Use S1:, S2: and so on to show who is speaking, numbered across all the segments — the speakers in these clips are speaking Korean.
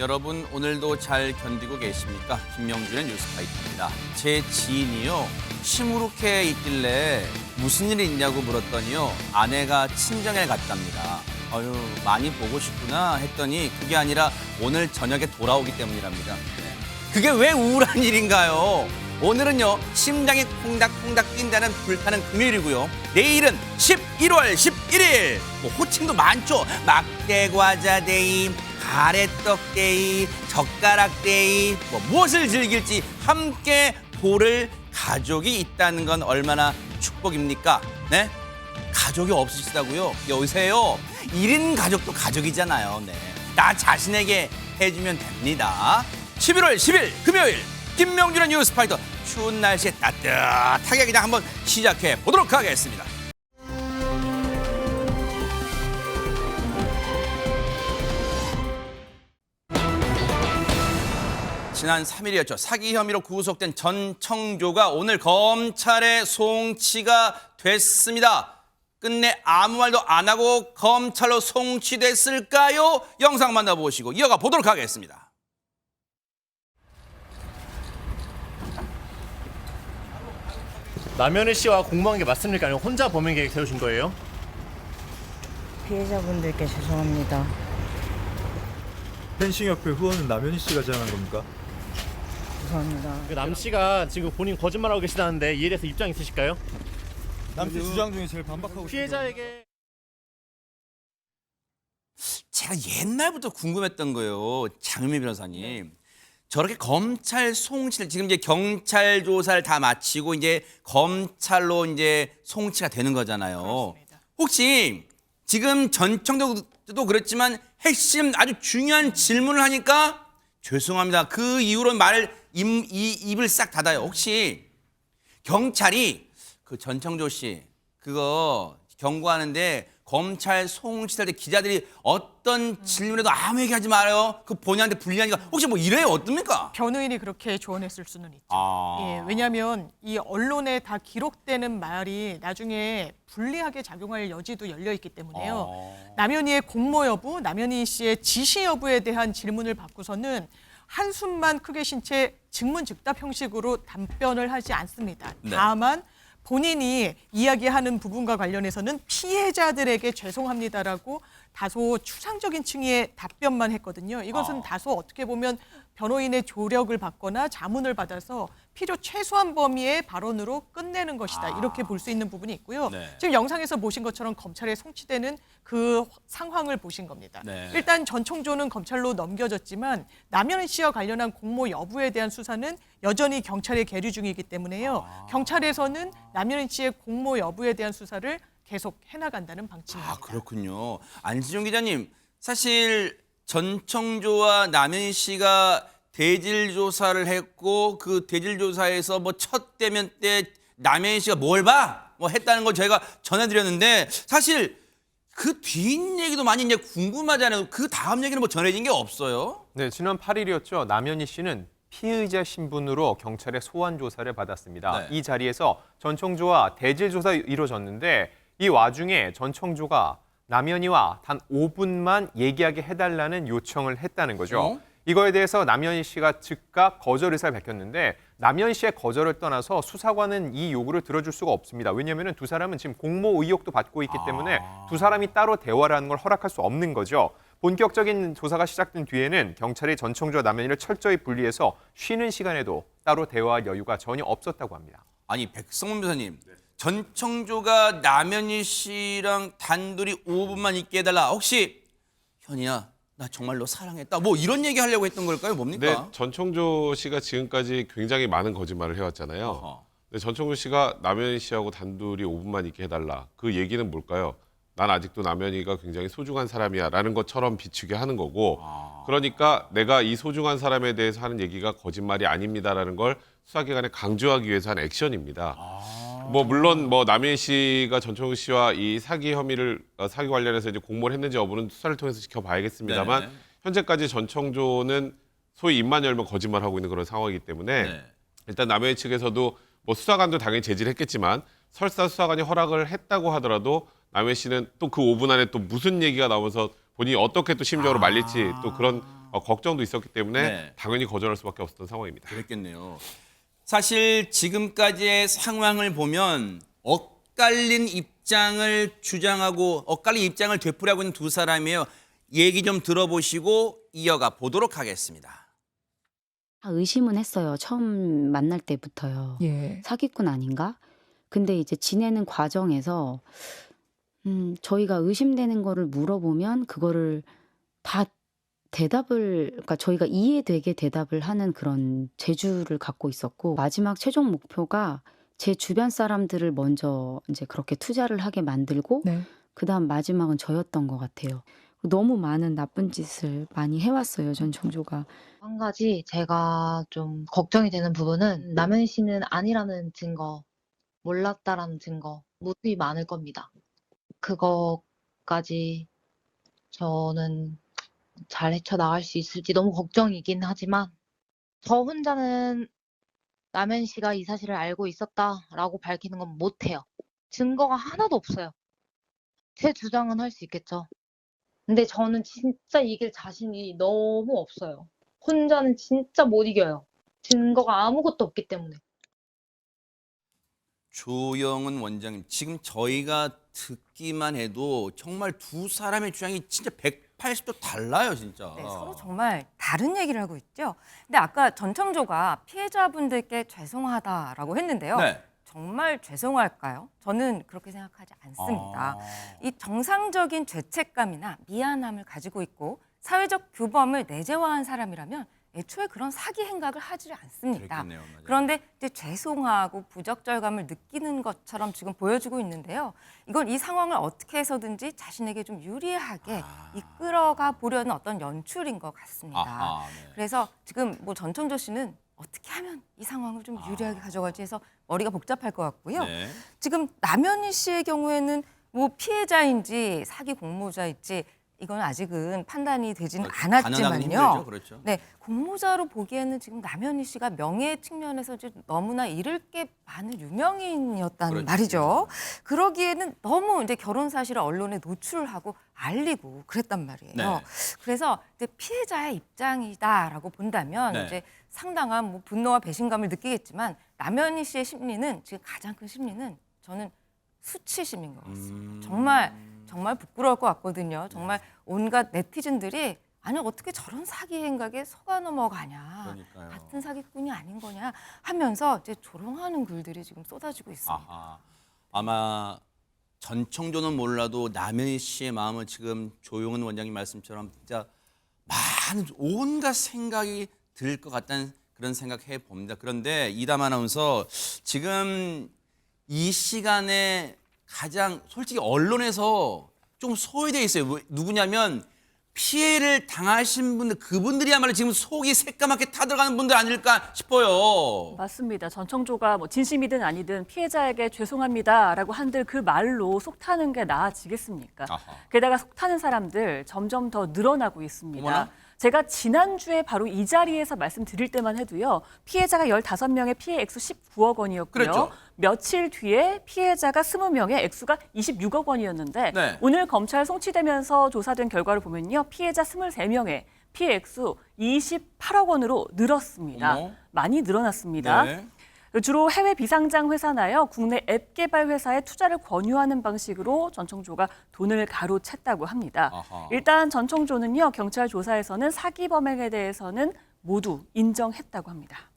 S1: 여러분 오늘도 잘 견디고 계십니까? 김명준의 뉴스파이터입니다. 제 지인이요. 시무룩해 있길래 무슨 일이 있냐고 물었더니요. 아내가 친정에 갔답니다. 아유 많이 보고 싶구나 했더니 그게 아니라 오늘 저녁에 돌아오기 때문이랍니다. 네. 그게 왜 우울한 일인가요? 오늘은요. 심장이 콩닥콩닥 뛴다는 불타는 금요일이고요. 내일은 11월 11일. 뭐 호칭도 많죠. 막대과자 데이, 가래떡 데이, 젓가락 데이. 뭐 무엇을 즐길지 함께 고를 가족이 있다는 건 얼마나 축복입니까? 네? 가족이 없으시다고요? 여보세요. 1인 가족도 가족이잖아요. 네. 나 자신에게 해주면 됩니다. 11월 10일 금요일 김명준의 뉴스파이터 추운 날씨에 따뜻하게 그냥 한번 시작해 보도록 하겠습니다. 지난 3일이었죠. 사기 혐의로 구속된 전청조가 오늘 검찰에 송치가 됐습니다. 끝내 아무 말도 안 하고 검찰로 송치됐을까요? 영상 만나보시고 이어가 보도록 하겠습니다.
S2: 남현희 씨와 공모한 게 맞습니까? 아니면 혼자 범행 계획 세우신 거예요?
S3: 피해자분들께 죄송합니다.
S4: 펜싱협회 후원은 남현희 씨가 제안한 겁니까?
S3: 죄송합니다.
S2: 남 씨가 지금 본인 거짓말하고 계시다는데 이에 대해서 입장 있으실까요?
S4: 남씨 주장 중에 제일 반박하고
S2: 피해자에게
S1: 제가 옛날부터 궁금했던 거예요. 장윤미 변호사님. 저렇게 검찰 송치를 지금 이제 경찰 조사를 다 마치고 이제 검찰로 이제 송치가 되는 거잖아요.
S5: 그렇습니다.
S1: 혹시 지금 전청조도 그렇지만 핵심 아주 중요한 질문을 하니까 죄송합니다. 그 이후로 입을 싹 닫아요. 혹시 경찰이 그 전청조 씨 그거 경고하는데 검찰 송치할 때 기자들이 어떤 질문에도 아무 얘기하지 말아요. 그 본인한테 불리하니까 혹시 뭐 이래요? 어떻습니까?
S5: 변호인이 그렇게 조언했을 수는 있죠.
S1: 아.
S5: 예, 왜냐하면 이 언론에 다 기록되는 말이 나중에 불리하게 작용할 여지도 열려 있기 때문에요. 남현희의 공모 여부, 남현희 씨의 지시 여부에 대한 질문을 받고서는 한숨만 크게 쉰 채 증문즉답 형식으로 답변을 하지 않습니다.
S1: 네.
S5: 다만 본인이 이야기하는 부분과 관련해서는 피해자들에게 죄송합니다라고 다소 추상적인 층의 답변만 했거든요. 이것은 다소 어떻게 보면 변호인의 조력을 받거나 자문을 받아서 필요 최소한 범위의 발언으로 끝내는 것이다. 이렇게 볼 수 있는 부분이 있고요.
S1: 네.
S5: 지금 영상에서 보신 것처럼 검찰에 송치되는 그 상황을 보신 겁니다.
S1: 네.
S5: 일단 전청조는 검찰로 넘겨졌지만 남현희 씨와 관련한 공모 여부에 대한 수사는 여전히 경찰에 계류 중이기 때문에요. 경찰에서는 남현희 씨의 공모 여부에 대한 수사를 계속 해나간다는 방침입니다.
S1: 아 그렇군요. 안지종 기자님 사실 전청조와 남현희 씨가 대질 조사를 했고 그 대질 조사에서 뭐 첫 대면 때 남현희 씨가 뭘 봐? 뭐 했다는 걸 저희가 전해드렸는데 사실 그 뒷얘기도 많이 이제 궁금하잖아요. 그 다음 얘기는 뭐 전해진 게 없어요.
S6: 네, 지난 8일이었죠. 남현희 씨는 피의자 신분으로 경찰의 소환 조사를 받았습니다.
S1: 네.
S6: 이 자리에서 전청조와 대질 조사 이루어졌는데 이 와중에 전청조가 남현희와 단 5분만 얘기하게 해달라는 요청을 했다는 거죠. 이거에 대해서 남현희 씨가 즉각 거절 의사를 밝혔는데 남현희 씨의 거절을 떠나서 수사관은 이 요구를 들어줄 수가 없습니다. 왜냐하면 두 사람은 지금 공모 의혹도 받고 있기 때문에 두 사람이 따로 대화를 하는 걸 허락할 수 없는 거죠. 본격적인 조사가 시작된 뒤에는 경찰이 전청조와 남현희를 철저히 분리해서 쉬는 시간에도 따로 대화할 여유가 전혀 없었다고 합니다.
S1: 아니 백성문 변호사님. 전청조가 남현희 씨랑 단둘이 5분만 있게 해달라. 혹시 현이야 나 정말 너 사랑했다. 뭐 이런 얘기 하려고 했던 걸까요? 뭡니까?
S7: 네, 전청조 씨가 지금까지 굉장히 많은 거짓말을 해왔잖아요.
S1: 어허.
S7: 근데 전청조 씨가 남현희 씨하고 단둘이 5분만 있게 해달라. 그 얘기는 뭘까요? 난 아직도 남현희가 굉장히 소중한 사람이야 라는 것처럼 비추게 하는 거고 그러니까 내가 이 소중한 사람에 대해서 하는 얘기가 거짓말이 아닙니다라는 걸 수사기관에 강조하기 위해서 한 액션입니다. 뭐 물론 뭐 남현희 씨가 전청조 씨와 이 사기 혐의를 사기 관련해서 이제 공모를 했는지 여부는 수사를 통해서 지켜봐야겠습니다만
S1: 네.
S7: 현재까지 전청조는 소위 입만 열면 거짓말하고 있는 그런 상황이기 때문에
S1: 네.
S7: 일단 남현희 측에서도 뭐 수사관도 당연히 제지를 했겠지만 설사 수사관이 허락을 했다고 하더라도 남현희 씨는 또 그 5분 안에 또 무슨 얘기가 나오면서 본인이 어떻게 또 심정으로 말릴지 또 그런 걱정도 있었기 때문에
S1: 네.
S7: 당연히 거절할 수밖에 없었던 상황입니다.
S1: 그랬겠네요. 사실 지금까지의 상황을 보면 엇갈린 입장을 주장하고 엇갈린 입장을 되풀이하고 있는 두 사람이에요. 얘기 좀 들어보시고 이어가 보도록 하겠습니다.
S8: 의심은 했어요. 처음 만날 때부터요.
S9: 예.
S8: 사기꾼 아닌가? 근데 이제 지내는 과정에서 저희가 의심되는 거를 물어보면 그거를 다 그러니까 저희가 이해되게 대답을 하는 그런 재주를 갖고 있었고, 마지막 최종 목표가 제 주변 사람들을 먼저 이제 그렇게 투자를 하게 만들고,
S9: 네.
S8: 그다음 마지막은 저였던 것 같아요. 너무 많은 나쁜 짓을 많이 해왔어요, 전 청조가.
S10: 한 가지 제가 좀 걱정이 되는 부분은 남현 씨는 아니라는 증거, 몰랐다라는 증거, 모습이 많을 겁니다. 그거까지 저는 잘 헤쳐나갈 수 있을지 너무 걱정이긴 하지만, 저 혼자는 남현 씨가 이 사실을 알고 있었다라고 밝히는 건 못해요. 증거가 하나도 없어요. 제 주장은 할 수 있겠죠. 근데 저는 진짜 이길 자신이 너무 없어요. 혼자는 진짜 못 이겨요. 증거가 아무것도 없기 때문에.
S1: 조영은 원장님, 지금 저희가 듣기만 해도 정말 두 사람의 주장이 진짜 180도 달라요, 진짜.
S11: 네, 서로 정말 다른 얘기를 하고 있죠. 근데 아까 전청조가 피해자분들께 죄송하다라고 했는데요.
S1: 네.
S11: 정말 죄송할까요? 저는 그렇게 생각하지 않습니다. 이 정상적인 죄책감이나 미안함을 가지고 있고 사회적 규범을 내재화한 사람이라면 애초에 그런 사기 행각을 하지 않습니다.
S1: 그랬겠네요, 맞아요.
S11: 그런데 이제 죄송하고 부적절감을 느끼는 것처럼 지금 보여지고 있는데요. 이건 이 상황을 어떻게 해서든지 자신에게 좀 유리하게 이끌어가 보려는 어떤 연출인 것 같습니다.
S1: 네.
S11: 그래서 지금 뭐 전청조 씨는 어떻게 하면 이 상황을 좀 유리하게 가져갈지 해서 머리가 복잡할 것 같고요.
S1: 네.
S11: 지금 남현희 씨의 경우에는 뭐 피해자인지 사기 공모자일지 이건 아직은 판단이 되지는
S1: 단언하기는 힘들죠,
S11: 않았지만요.
S1: 그렇죠.
S11: 네, 공모자로 보기에는 지금 남현희 씨가 명예 측면에서 이제 너무나 잃을 게 많은 유명인이었다는
S1: 그렇죠.
S11: 말이죠. 그러기에는 너무 이제 결혼 사실을 언론에 노출하고 알리고 그랬단 말이에요.
S1: 네.
S11: 그래서 이제 피해자의 입장이다라고 본다면
S1: 네.
S11: 이제 상당한 뭐 분노와 배신감을 느끼겠지만 남현희 씨의 심리는 지금 가장 큰 심리는 저는 수치심인 것 같습니다. 정말 부끄러울 것 같거든요. 정말 온갖 네티즌들이 아니 어떻게 저런 사기 행각에 속아 넘어가냐,
S1: 그러니까요.
S11: 같은 사기꾼이 아닌 거냐 하면서 이제 조롱하는 글들이 지금 쏟아지고 있습니다.
S1: 아마 전청조는 몰라도 남현희 씨의 마음은 지금 조용은 원장님 말씀처럼 진짜 많은 온갖 생각이 들 것 같다는 그런 생각해 봅니다. 그런데 이담 아나운서 지금 이 시간에 가장 솔직히 언론에서 좀 소외돼 있어요. 누구냐면 피해를 당하신 분들, 그분들이야말로 지금 속이 새까맣게 타들어가는 분들 아닐까 싶어요.
S9: 맞습니다. 전청조가 뭐 진심이든 아니든 피해자에게 죄송합니다라고 한들 그 말로 속 타는 게 나아지겠습니까?
S1: 아하.
S9: 게다가 속 타는 사람들 점점 더 늘어나고 있습니다.
S1: 어머나.
S9: 제가 지난주에 바로 이 자리에서 말씀드릴 때만 해도요. 피해자가 15명의 피해 액수 19억 원이었고요.
S1: 그랬죠.
S9: 며칠 뒤에 피해자가 20명의 액수가 26억 원이었는데
S1: 네.
S9: 오늘 검찰 송치되면서 조사된 결과를 보면요. 피해자 23명의 피해 액수 28억 원으로 늘었습니다.
S1: 어머.
S9: 많이 늘어났습니다.
S1: 네.
S9: 주로 해외 비상장 회사나요, 국내 앱 개발 회사에 투자를 권유하는 방식으로 전청조가 돈을 가로챘다고 합니다.
S1: 아하.
S9: 일단 전청조는요, 경찰 조사에서는 사기 범행에 대해서는 모두 인정했다고 합니다.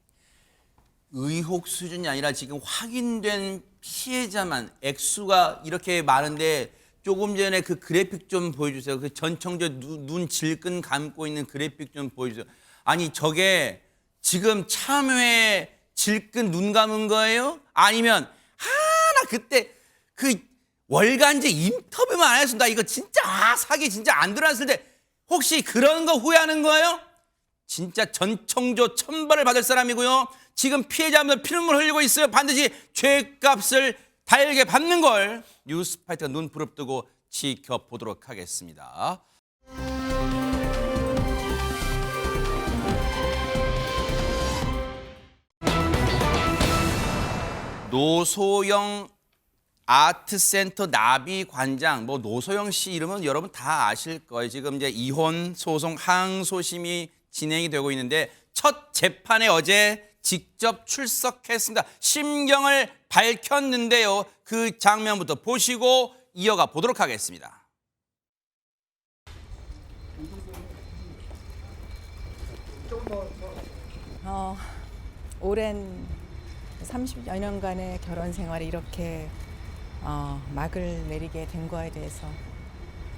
S1: 의혹 수준이 아니라 지금 확인된 피해자만 액수가 이렇게 많은데 조금 전에 그 그래픽 좀 보여주세요. 그 전청조 눈 질끈 감고 있는 그래픽 좀 보여주세요. 아니 저게 지금 참외 질끈 눈 감은 거예요? 아니면 나 그때 그 월간지 인터뷰만 안 했으면 나 이거 진짜 사기 진짜 안 들어왔을 때 혹시 그런 거 후회하는 거예요? 진짜 전청조 천벌을 받을 사람이고요. 지금 피해자분들 피눈물 흘리고 있어요. 반드시 죄값을 달게 받는 걸 뉴스파이터가 눈 부릅뜨고 지켜보도록 하겠습니다. 노소영 아트센터 나비 관장, 뭐 노소영 씨 이름은 여러분 다 아실 거예요. 지금 이제 이혼 소송 항소심이 진행이 되고 있는데 첫 재판에 어제 직접 출석했습니다. 심경을 밝혔는데요. 그 장면부터 보시고 이어가 보도록 하겠습니다.
S12: 오랜 30여 년간의 결혼 생활이 이렇게 막을 내리게 된 거에 대해서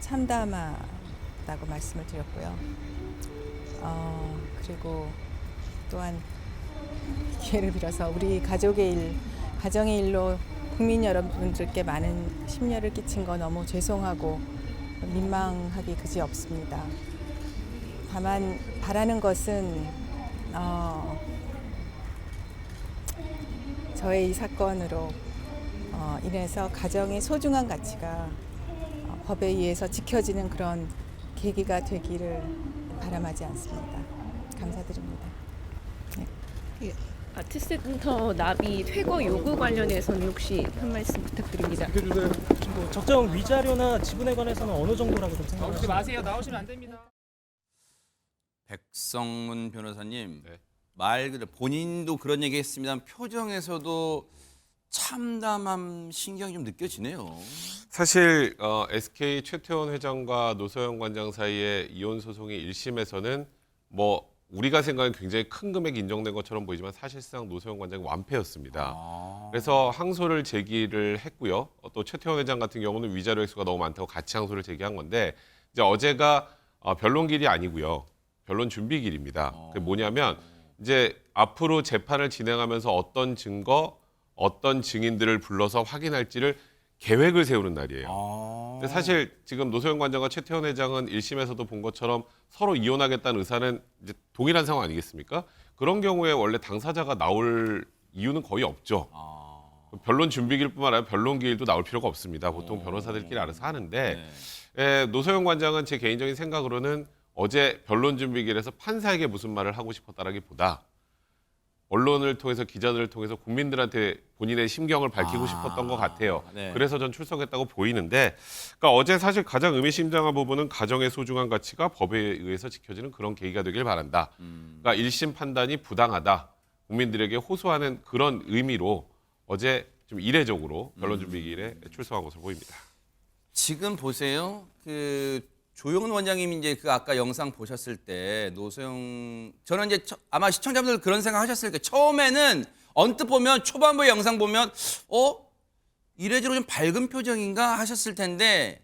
S12: 참담하다고 말씀을 드렸고요. 그리고 또한 기회를 빌어서 우리 가정의 일로 국민 여러분들께 많은 심려를 끼친 거 너무 죄송하고 민망하기 그지없습니다. 다만 바라는 것은 저의 이 사건으로 인해서 가정의 소중한 가치가 법에 의해서 지켜지는 그런 계기가 되기를 바람하지 않습니다. 감사드립니다. 네.
S13: 아트센터 나비 퇴거 요구 관련해서는 혹시 한 말씀 부탁드립니다.
S2: 뭐 적정 위자료나 지분에 관해서는 어느 정도라고 좀 생각하세요?
S14: 나오지 마세요. 나오시면 안 됩니다.
S1: 백성문 변호사님,
S7: 네.
S1: 말 그대로 본인도 그런 얘기했습니다만 표정에서도 참담함 신경이 좀 느껴지네요.
S7: 사실 SK 최태원 회장과 노소영 관장 사이의 이혼 소송의 1심에서는 뭐 우리가 생각하는 굉장히 큰 금액이 인정된 것처럼 보이지만 사실상 노소영 관장이 완패였습니다. 그래서 항소를 제기를 했고요. 또 최태원 회장 같은 경우는 위자료 액수가 너무 많다고 같이 항소를 제기한 건데 이제 어제가 변론길이 아니고요. 변론 준비길입니다. 그게 뭐냐면 이제 앞으로 재판을 진행하면서 어떤 증거, 어떤 증인들을 불러서 확인할지를 계획을 세우는 날이에요. 근데 사실 지금 노소영 관장과 최태원 회장은 1심에서도 본 것처럼 서로 이혼하겠다는 의사는 이제 동일한 상황 아니겠습니까? 그런 경우에 원래 당사자가 나올 이유는 거의 없죠. 변론 준비길뿐만 아니라 변론기일도 나올 필요가 없습니다. 보통 변호사들끼리 알아서 하는데 노소영 관장은 제 개인적인 생각으로는 어제 변론 준비길에서 판사에게 무슨 말을 하고 싶었다라기보다 언론을 통해서 기자들을 통해서 국민들한테 본인의 심경을 밝히고 싶었던 것 같아요.
S1: 네.
S7: 그래서 전 출석했다고 보이는데 그러니까 어제 사실 가장 의미심장한 부분은 가정의 소중한 가치가 법에 의해서 지켜지는 그런 계기가 되길 바란다. 그러니까 1심 판단이 부당하다. 국민들에게 호소하는 그런 의미로 어제 좀 이례적으로 변론 준비길에 출석한 것으로 보입니다.
S1: 지금 보세요. 조용은 원장님이 이제 아까 영상 보셨을 때 노소영 저는 이제 아마 시청자분들 그런 생각 하셨을 거예요. 처음에는 언뜻 보면 초반부 영상 보면 이래저래 좀 밝은 표정인가 하셨을 텐데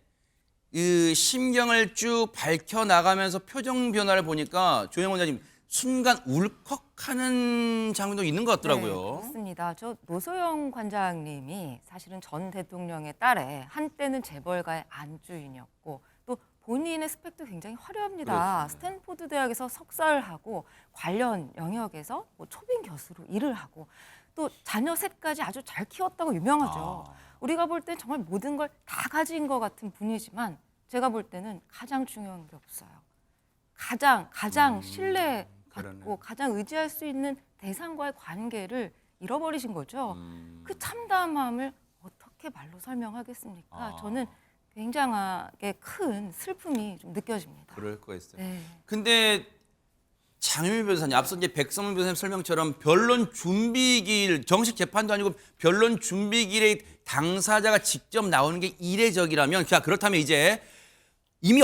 S1: 그 심경을 쭉 밝혀 나가면서 표정 변화를 보니까 조용 원장님 순간 울컥하는 장면도 있는 것 같더라고요.
S11: 네, 그렇습니다. 저 노소영 관장님이 사실은 전 대통령의 딸에 한때는 재벌가의 안주인이었고 또 본인의 스펙도 굉장히 화려합니다.
S1: 그렇죠.
S11: 스탠포드 대학에서 석사를 하고 관련 영역에서 초빙 교수로 일을 하고 또 자녀 셋까지 아주 잘 키웠다고 유명하죠. 우리가 볼 땐 정말 모든 걸 다 가진 것 같은 분이지만 제가 볼 때는 가장 중요한 게 없어요. 가장 신뢰받고 가장 의지할 수 있는 대상과의 관계를 잃어버리신 거죠. 그 참담함을 어떻게 말로 설명하겠습니까? 저는 굉장하게 큰 슬픔이 좀 느껴집니다.
S1: 그럴 거 있어요.
S11: 네.
S1: 근데 장유미 변호사님, 앞서 이제 백성문 변호사님 설명처럼 변론 준비길, 정식 재판도 아니고 변론 준비길에 당사자가 직접 나오는 게 이례적이라면, 자, 그렇다면 이제 이미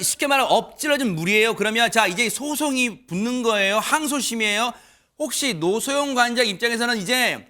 S1: 쉽게 말하면 엎질러진 물이에요. 그러면 자, 이제 소송이 붙는 거예요. 항소심이에요. 혹시 노소영 관장 입장에서는 이제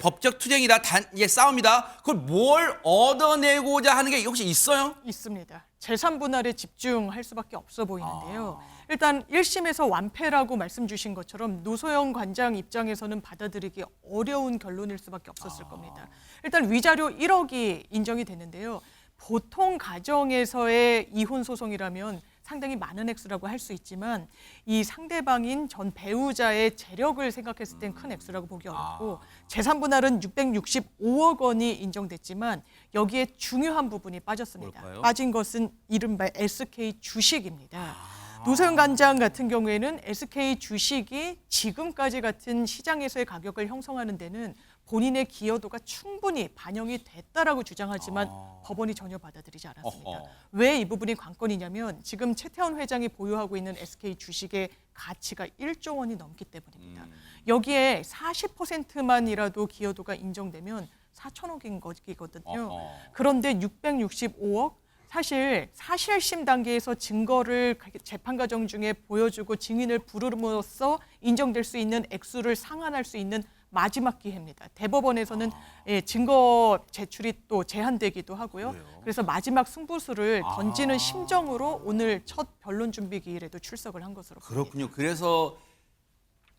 S1: 법적 투쟁이다, 이제 싸움이다. 그걸 뭘 얻어내고자 하는 게 혹시 있어요?
S5: 있습니다. 재산 분할에 집중할 수밖에 없어 보이는데요. 일단 1심에서 완패라고 말씀 주신 것처럼 노소영 관장 입장에서는 받아들이기 어려운 결론일 수밖에 없었을 겁니다. 일단 위자료 1억이 인정이 됐는데요. 보통 가정에서의 이혼 소송이라면 상당히 많은 액수라고 할 수 있지만 이 상대방인 전 배우자의 재력을 생각했을 땐 큰 액수라고 보기 어렵고 재산 분할은 665억 원이 인정됐지만 여기에 중요한 부분이 빠졌습니다.
S1: 뭘까요?
S5: 빠진 것은 이른바 SK 주식입니다. 노소영 관장 같은 경우에는 SK 주식이 지금까지 같은 시장에서의 가격을 형성하는 데는 본인의 기여도가 충분히 반영이 됐다라고 주장하지만 법원이 전혀 받아들이지 않았습니다. 왜 이 부분이 관건이냐면 지금 최태원 회장이 보유하고 있는 SK 주식의 가치가 1조 원이 넘기 때문입니다. 여기에 40%만이라도 기여도가 인정되면 4천억인 것이거든요. 그런데 665억? 사실 사실심 단계에서 증거를 재판 과정 중에 보여주고 증인을 부름으로써 인정될 수 있는 액수를 상환할 수 있는 마지막 기회입니다. 대법원에서는 증거 제출이 또 제한되기도 하고요. 그래서 마지막 승부수를 던지는 심정으로 오늘 첫 변론 준비 기일에도 출석을 한 것으로 보입니다.
S1: 그렇군요. 그래서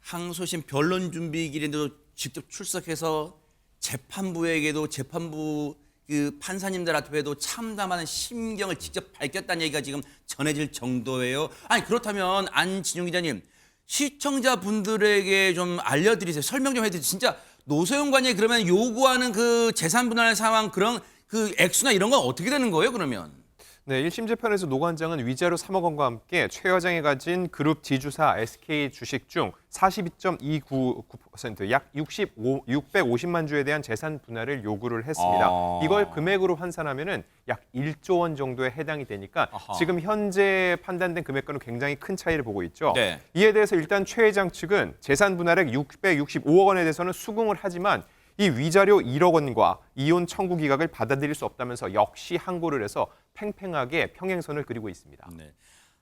S1: 항소심 변론 준비 기일에도 직접 출석해서 재판부에게도 재판부 그 판사님들 앞에도 참담하는 심경을 직접 밝혔다는 얘기가 지금 전해질 정도예요. 아니 그렇다면 안진용 기자님, 시청자분들에게 좀 알려드리세요. 설명 좀 해드리세요. 진짜 노소영 관이 그러면 요구하는 그 재산 분할 상황 그런 그 액수나 이런 건 어떻게 되는 거예요, 그러면?
S6: 네, 1심 재판에서 노 관장은 위자료 3억 원과 함께 최 회장이 가진 그룹 지주사 SK 주식 중 42.29%, 약 650만 주에 대한 재산 분할을 요구를 했습니다. 이걸 금액으로 환산하면은 약 1조 원 정도에 해당이 되니까 지금 현재 판단된 금액과는 굉장히 큰 차이를 보고 있죠.
S1: 네.
S6: 이에 대해서 일단 최 회장 측은 재산 분할액 665억 원에 대해서는 수긍을 하지만 이 위자료 1억 원과 이혼 청구 기각을 받아들일 수 없다면서 역시 항고를 해서 팽팽하게 평행선을 그리고 있습니다.
S1: 네.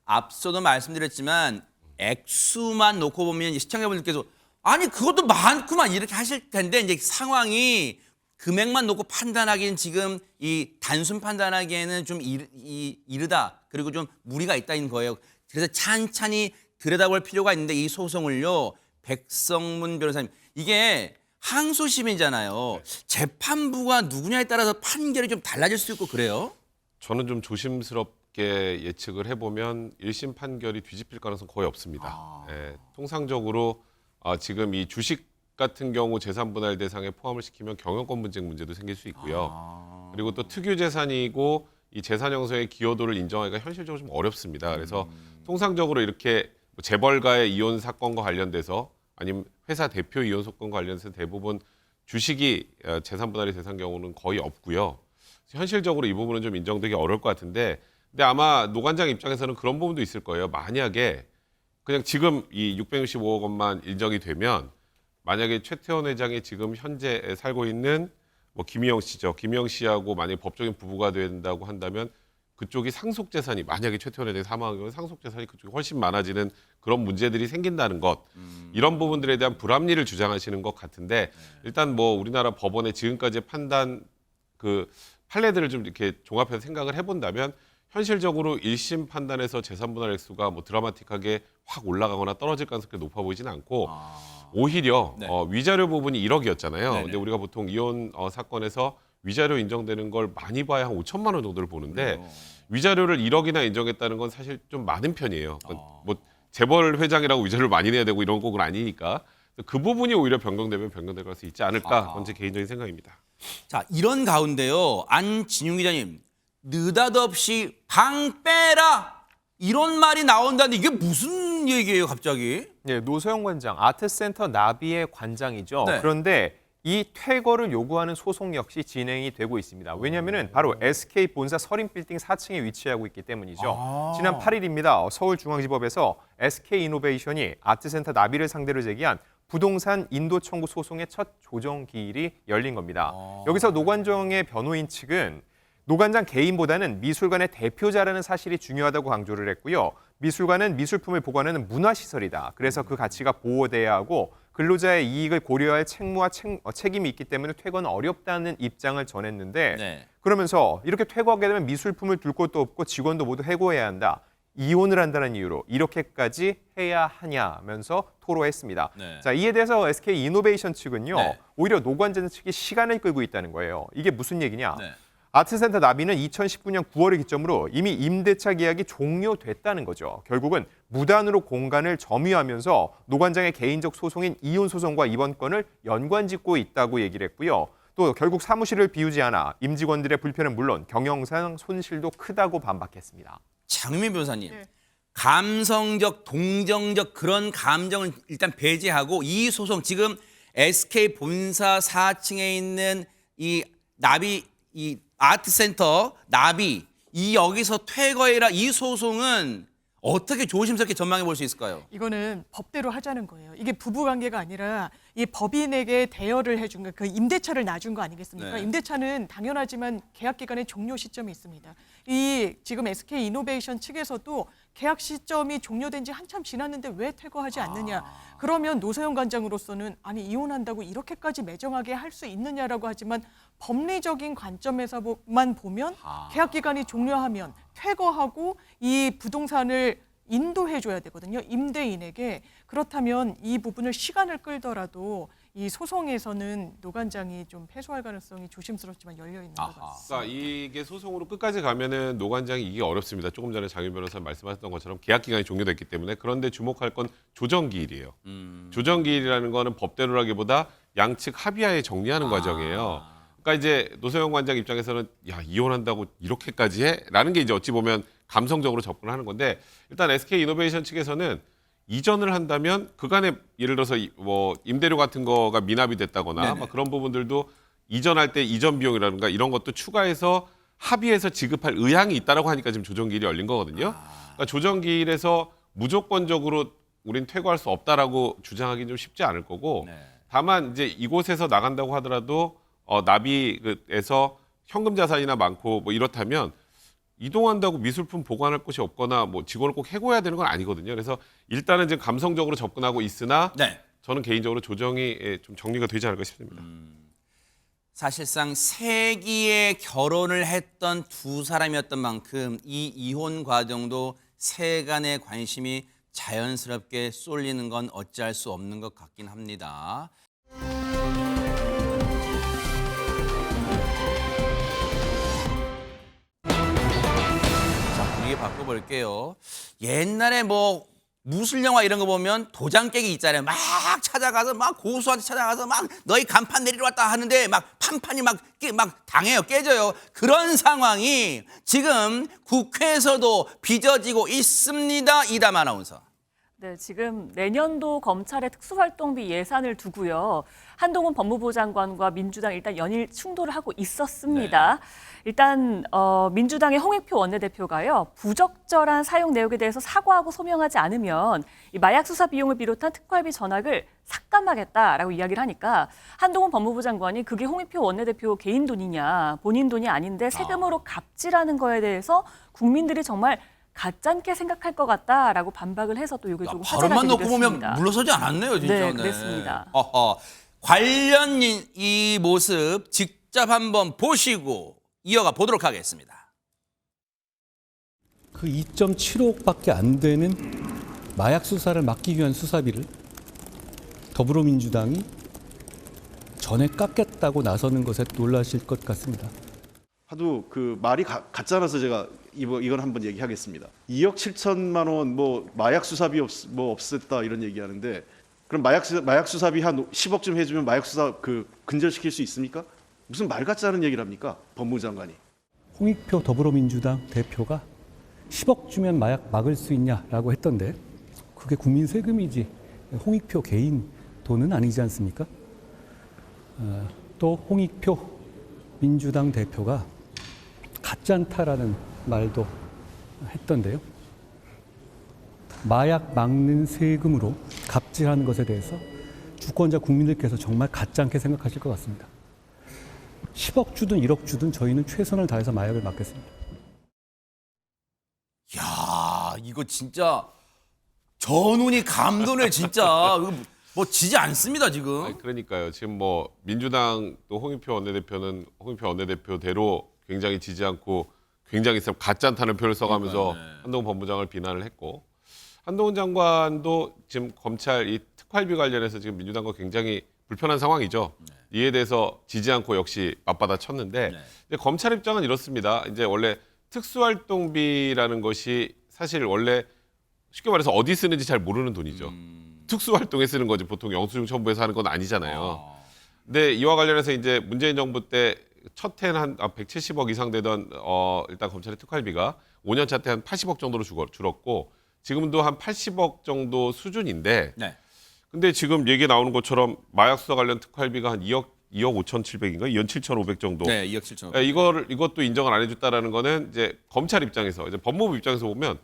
S1: 앞서도 말씀드렸지만 액수만 놓고 보면 시청자분들께서 아니 그것도 많구만 이렇게 하실 텐데 이제 상황이 금액만 놓고 판단하기는 지금 이 단순 판단하기에는 좀 이르다 그리고 좀 무리가 있다는 거예요. 그래서 찬찬히 들여다볼 필요가 있는데 이 소송을요 백성문 변호사님 이게 항소심이잖아요. 재판부가 누구냐에 따라서 판결이 좀 달라질 수 있고 그래요?
S7: 저는 좀 조심스럽게 예측을 해보면 1심 판결이 뒤집힐 가능성 거의 없습니다. 예, 통상적으로 지금 이 주식 같은 경우 재산 분할 대상에 포함을 시키면 경영권 분쟁 문제도 생길 수 있고요. 그리고 또 특유 재산이고 이 재산 형성의 기여도를 인정하기가 현실적으로 좀 어렵습니다. 그래서 통상적으로 이렇게 재벌가의 이혼 사건과 관련돼서 아니면 회사 대표 이혼 사건과 관련해서 대부분 주식이 재산 분할이 대상 경우는 거의 없고요. 현실적으로 이 부분은 좀 인정되기 어려울 것 같은데 근데 아마 노 관장 입장에서는 그런 부분도 있을 거예요. 만약에 그냥 지금 이 665억 원만 인정이 되면 만약에 최태원 회장이 지금 현재 살고 있는 뭐 김희영 씨죠. 김희영 씨하고 만약에 법적인 부부가 된다고 한다면 그쪽이 상속 재산이 만약에 최태원 회장이 사망하면 상속 재산이 그쪽이 훨씬 많아지는 그런 문제들이 생긴다는 것. 이런 부분들에 대한 불합리를 주장하시는 것 같은데 일단 뭐 우리나라 법원의 지금까지의 판단 그 판례들을 좀 이렇게 종합해서 생각을 해본다면 현실적으로 1심 판단에서 재산 분할 액수가 뭐 드라마틱하게 확 올라가거나 떨어질 가능성이 높아 보이지는 않고 오히려
S1: 네.
S7: 위자료 부분이 1억이었잖아요.
S1: 네네.
S7: 근데 우리가 보통 이혼 사건에서 위자료 인정되는 걸 많이 봐야 한 5천만 원 정도를 보는데 위자료를 1억이나 인정했다는 건 사실 좀 많은 편이에요. 뭐 재벌 회장이라고 위자료를 많이 내야 되고 이런 곡은 아니니까 그 부분이 오히려 변경되면 변경될 가능성이 있지 않을까 그건 제 개인적인 생각입니다.
S1: 자 이런 가운데요 안진용 기자님 느닷없이 방 빼라 이런 말이 나온다는데 이게 무슨 얘기예요 갑자기?
S6: 네, 노소영 관장, 아트센터 나비의 관장이죠.
S1: 네.
S6: 그런데 이 퇴거를 요구하는 소송 역시 진행이 되고 있습니다. 왜냐하면 바로 SK 본사 서린빌딩 4층에 위치하고 있기 때문이죠. 지난 8일입니다. 서울중앙지법에서 SK이노베이션이 아트센터 나비를 상대로 제기한 부동산 인도 청구 소송의 첫 조정 기일이 열린 겁니다. 여기서 노 관장의 변호인 측은 노 관장 개인보다는 미술관의 대표자라는 사실이 중요하다고 강조를 했고요. 미술관은 미술품을 보관하는 문화시설이다. 그래서 그 가치가 보호돼야 하고 근로자의 이익을 고려할 책무와 책임이 있기 때문에 퇴거는 어렵다는 입장을 전했는데
S1: 네.
S6: 그러면서 이렇게 퇴거하게 되면 미술품을 둘 곳도 없고 직원도 모두 해고해야 한다. 이혼을 한다는 이유로 이렇게까지 해야 하냐면서 토로했습니다.
S1: 네.
S6: 자, 이에 대해서 SK이노베이션 측은요.
S1: 네.
S6: 오히려 노 관장 측이 시간을 끌고 있다는 거예요. 이게 무슨 얘기냐?
S1: 네.
S6: 아트센터 나비는 2019년 9월을 기점으로 이미 임대차 계약이 종료됐다는 거죠. 결국은 무단으로 공간을 점유하면서 노 관장의 개인적 소송인 이혼 소송과 이번 건을 연관짓고 있다고 얘기를 했고요. 또 결국 사무실을 비우지 않아 임직원들의 불편은 물론 경영상 손실도 크다고 반박했습니다.
S1: 장민 변호사님
S5: 네.
S1: 감성적, 동정적 그런 감정을 일단 배제하고 이 소송 지금 SK 본사 4층에 있는 이 나비 이 아트센터 나비 이 여기서 퇴거해라 이 소송은 어떻게 조심스럽게 전망해 볼 수 있을까요?
S5: 이거는 법대로 하자는 거예요. 이게 부부 관계가 아니라 이 법인에게 대여를 해준 거, 그 임대차를 놔준 거 아니겠습니까?
S1: 네.
S5: 임대차는 당연하지만 계약 기간의 종료 시점이 있습니다. 이 지금 SK 이노베이션 측에서도 계약 시점이 종료된 지 한참 지났는데 왜 퇴거하지 않느냐? 그러면 노사연 관장으로서는 아니 이혼한다고 이렇게까지 매정하게 할 수 있느냐라고 하지만 법리적인 관점에서만 보면 계약 기간이 종료하면 퇴거하고 이 부동산을 인도해줘야 되거든요. 임대인에게. 그렇다면 이 부분을 시간을 끌더라도 이 소송에서는 노관장이 좀 패소할 가능성이 조심스럽지만 열려 있는 것 같습니다.
S7: 그러니까 이게 소송으로 끝까지 가면은 노관장이 이게 어렵습니다. 조금 전에 장윤 변호사 말씀하셨던 것처럼 계약 기간이 종료됐기 때문에 그런데 주목할 건 조정기일이에요. 조정기일이라는 거는 법대로라기보다 양측 합의하에 정리하는 과정이에요. 그러니까 이제 노소영 관장 입장에서는 야 이혼한다고 이렇게까지 해? 라는 게 이제 어찌 보면 감성적으로 접근하는 건데 일단 SK 이노베이션 측에서는 이전을 한다면 그간에 예를 들어서 뭐 임대료 같은 거가 미납이 됐다거나 막 그런 부분들도 이전할 때 이전 비용이라든가 이런 것도 추가해서 합의해서 지급할 의향이 있다라고 하니까 지금 조정기일이 열린 거거든요. 그러니까 조정기일에서 무조건적으로 우린 퇴거할 수 없다라고 주장하기는 좀 쉽지 않을 거고 다만 이제 이곳에서 나간다고 하더라도 나비에서 현금 자산이나 많고 뭐 이렇다면 이동한다고 미술품 보관할 곳이 없거나 뭐 직원을 꼭 해고해야 되는 건 아니거든요. 그래서 일단은 지금 감성적으로 접근하고 있으나 저는 개인적으로 조정이 좀 정리가 되지 않을까 싶습니다.
S1: 사실상 세기의 결혼을 했던 두 사람이었던 만큼 이 이혼 과정도 세간의 관심이 자연스럽게 쏠리는 건 어찌할 수 없는 것 같긴 합니다. 분위기 바꿔볼게요. 옛날에 뭐 무술 영화 이런 거 보면 도장 깨기 있잖아요. 막 찾아가서 막 고수한테 찾아가서 막 너희 간판 내리러 왔다 하는데 막 판판이 막 당해요. 깨져요. 그런 상황이 지금 국회에서도 빚어지고 있습니다. 이담 아나운서.
S9: 네, 지금 내년도 검찰의 특수활동비 예산을 두고요. 한동훈 법무부 장관과 민주당 일단 연일 충돌을 하고 있었습니다. 일단 민주당의 홍익표 원내대표가요. 부적절한 사용 내역에 대해서 사과하고 소명하지 않으면 이 마약 수사 비용을 비롯한 특활비 전학을 삭감하겠다라고 이야기를 하니까 한동훈 법무부 장관이 그게 홍익표 원내대표 개인 돈이냐, 본인 돈이 아닌데 세금으로 갑질하는 거에 대해서 국민들이 정말 가짜게 생각할 것 같다라고 반박을 해서 또 이게 조금 화제가
S1: 발언만
S9: 되기도
S1: 놓고 보면
S9: 했습니다.
S1: 물러서지 않았네요, 진짜.
S9: 네, 그랬습니다.
S1: 관련 이 모습 직접 한번 보시고 이어가 보도록 하겠습니다.
S14: 그 2.75억밖에 안 되는 마약 수사를 막기 위한 수사비를 더불어민주당이 전에 깎겠다고 나서는 것에 놀라실 것 같습니다.
S15: 하도 그 말이 같잖아서 제가 이건 한번 얘기하겠습니다. 2억 7천만 원 뭐 마약 수사비 없앴다 이런 얘기하는데 그럼 마약 수사비 한 10억쯤 해주면 마약 수사 근절시킬 수 있습니까? 무슨 말 같지 않은 얘기를 합니까? 법무부 장관이.
S14: 홍익표 더불어민주당 대표가 10억 주면 마약 막을 수 있냐라고 했던데 그게 국민 세금이지 홍익표 개인 돈은 아니지 않습니까? 또 홍익표 민주당 대표가 가짜다라는 말도 했던데요. 마약 막는 세금으로 갑질하는 것에 대해서 주권자 국민들께서 정말 가짜게 생각하실 것 같습니다. 10억 주든 1억 주든 저희는 최선을 다해서 마약을 막겠습니다.
S1: 야, 이거 진짜 전운이 감도네 진짜. 뭐 지지 않습니다 지금.
S7: 아니, 그러니까요. 지금 뭐 민주당 또 홍익표 원내대표는 홍익표 원내대표대로 굉장히 지지 않고 굉장히 가짜다는 표현을 써가면서 한동훈 법무장을 비난을 했고 한동훈 장관도 지금 검찰 이 특활비 관련해서 지금 민주당과 굉장히 불편한 상황이죠. 이에 대해서 지지 않고 역시 맞받아 쳤는데 이제 검찰 입장은 이렇습니다. 이제 원래 특수활동비라는 것이 사실 원래 쉽게 말해서 어디 쓰는지 잘 모르는 돈이죠. 특수활동에 쓰는 거지 보통 영수증 첨부해서 하는 건 아니잖아요. 근데 이와 관련해서 이제 문재인 정부 때 첫 해는 한 170억 이상 되던 일단 검찰의 특활비가 5년 차 때 한 80억 정도로 줄었고 지금도 한 80억 정도 수준인데
S1: 네.
S7: 근데 지금 얘기 나오는 것처럼 마약 수사 관련 특활비가 한 2억 5,700인가 2억 7,500 정도.
S1: 네, 2억 7천.
S7: 예, 이것도 인정을 안 해줬다라는 거는 이제 검찰 입장에서 이제 법무부 입장에서 보면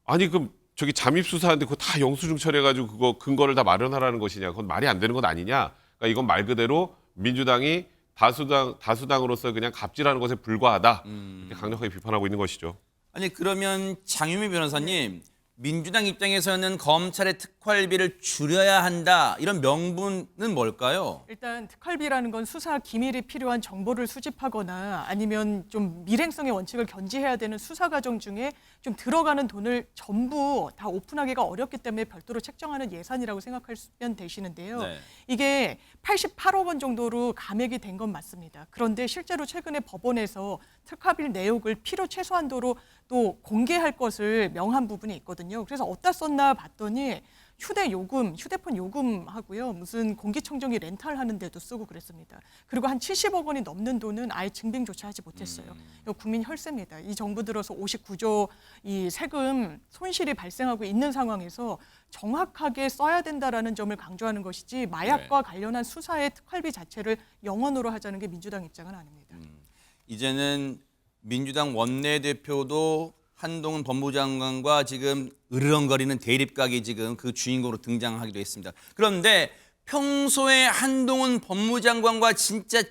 S7: 아니 그럼 저기 잠입 수사하는데 그거 다 영수증 처리해가지고 그거 근거를 다 마련하라는 것이냐? 그건 말이 안 되는 것 아니냐? 그러니까 이건 말 그대로 민주당이 다수당으로서 그냥 갑질하는 것에 불과하다. 이렇게 강력하게 비판하고 있는 것이죠.
S1: 아니 그러면 장유미 변호사님, 민주당 입장에서는 검찰의 특활비를 줄여야 한다 이런 명분은 뭘까요?
S5: 일단 특활비라는 건 수사 기밀이 필요한 정보를 수집하거나 아니면 좀 밀행성의 원칙을 견지해야 되는 수사 과정 중에 좀 들어가는 돈을 전부 다 오픈하기가 어렵기 때문에 별도로 책정하는 예산이라고 생각하면 되시는데요.
S1: 네.
S5: 이게 88억 원 정도로 감액이 된 건 맞습니다. 그런데 실제로 최근에 법원에서 특활비 내역을 필요 최소한도로 또 공개할 것을 명한 부분이 있거든요. 그래서 어디다 썼나 봤더니 휴대폰 요금하고요. 무슨 공기청정기 렌탈하는 데도 쓰고 그랬습니다. 그리고 한 70억 원이 넘는 돈은 아예 증빙조차 하지 못했어요. 이거 국민 혈세입니다. 이 정부 들어서 59조 이 세금 손실이 발생하고 있는 상황에서 정확하게 써야 된다라는 점을 강조하는 것이지 마약과 관련한 수사의 특활비 자체를 영원으로 하자는 게 민주당 입장은 아닙니다.
S1: 이제는 민주당 원내대표도 한동훈 법무장관과 지금 으르렁거리는 대립각이 지금 그 주인공으로 등장하기도 했습니다. 그런데 평소에 한동훈 법무장관과 진짜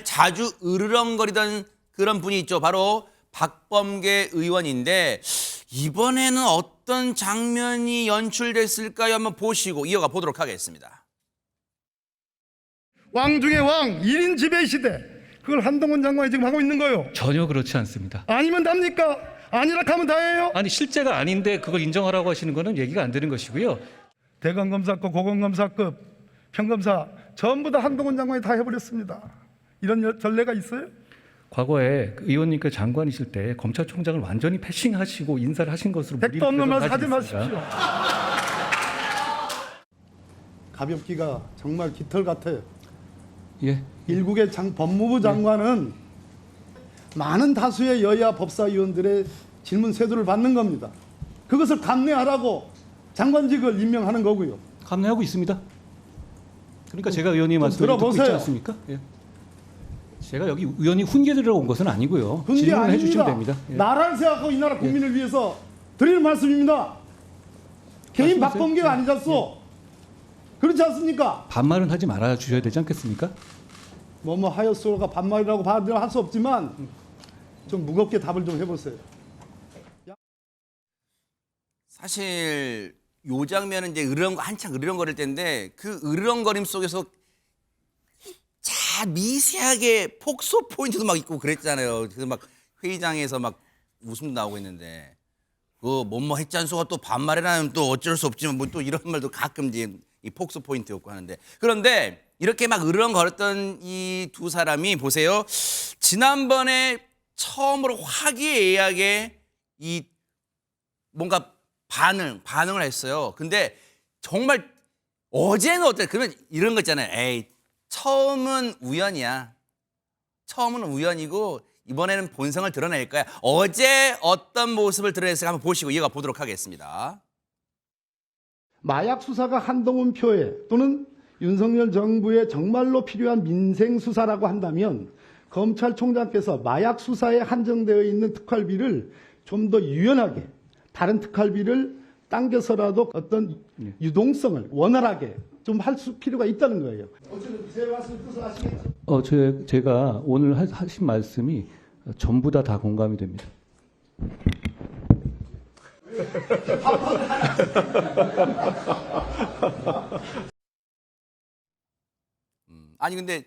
S1: 자주 으르렁거리던 그런 분이 있죠. 바로 박범계 의원인데 이번에는 어떤 장면이 연출됐을까요? 한번 보시고 이어가 보도록 하겠습니다.
S16: 왕 중에 왕, 1인 지배 시대. 그걸 한동훈 장관이 지금 하고 있는 거예요.
S14: 전혀 그렇지 않습니다.
S16: 아니면 답니까? 아니라 하면 다예요.
S14: 아니 실제가 아닌데 그걸 인정하라고 하시는 거는 얘기가 안 되는 것이고요.
S16: 대검검사급, 고검검사급, 평검사 전부 다 한동훈 장관이 다 해버렸습니다. 이런 전례가 있어요?
S14: 과거에 의원님께서 장관이실 때 검찰총장을 완전히 패싱하시고 인사를 하신 것으로
S16: 백도 없는 말 하지 마십시오.
S17: 가볍기가 정말 깃털 같아요.
S14: 예.
S17: 일국의 법무부 장관은 많은 다수의 여야 법사위원들의 질문 세도를 받는 겁니다. 그것을 감내하라고 장관직을 임명하는 거고요.
S14: 감내하고 있습니다. 그러니까 제가 의원님 말씀을 듣고 있지 않습니까? 예. 제가 여기 의원이 훈계 드리러 온 것은 아니고요.
S17: 훈계
S14: 질문을
S17: 아닙니다.
S14: 해주시면 됩니다. 예.
S17: 나라를 생각하고 이 나라 국민을 위해서 드리는 말씀입니다. 개인
S14: 말씀하세요.
S17: 박범계가 아니잖소. 그렇지 않습니까?
S14: 반말은 하지 말아 주셔야 되지 않겠습니까?
S17: 뭐 하였소가 반말이라고 할 수 없지만 좀 무겁게 답을 좀 해보세요.
S1: 사실 요 장면은 이제 한창 으르렁거릴 때인데 그 으르렁거림 속에서 미세하게 폭소 포인트도 막 있고 그랬잖아요. 그래서 막 회의장에서 막 웃음도 나오고 있는데 그 뭐뭐 했잖소가 또 반말이라면 또 어쩔 수 없지만 뭐 또 이런 말도 가끔 이제 이 폭소 포인트였고 하는데 그런데 이렇게 막 으르렁거렸던 이 두 사람이 보세요. 지난번에 처음으로 화기애애하게 이 뭔가 반응을 했어요. 근데 정말 어제는 어때? 그러면 이런 거 있잖아요. 에이, 처음은 우연이야. 처음은 우연이고 이번에는 본성을 드러낼 거야. 어제 어떤 모습을 드러냈을까 한번 보시고 이어가 보도록 하겠습니다.
S17: 마약 수사가 한동훈 표에 또는 윤석열 정부에 정말로 필요한 민생 수사라고 한다면 검찰총장께서 마약 수사에 한정되어 있는 특활비를 좀 더 유연하게 다른 특활비를 당겨서라도 어떤 유동성을 원활하게 좀 할 필요가 있다는 거예요. 어쨌든 제 말씀 뜻을 아시겠죠?
S14: 제가 오늘 하신 말씀이 전부 다 공감이 됩니다.
S1: 아니 근데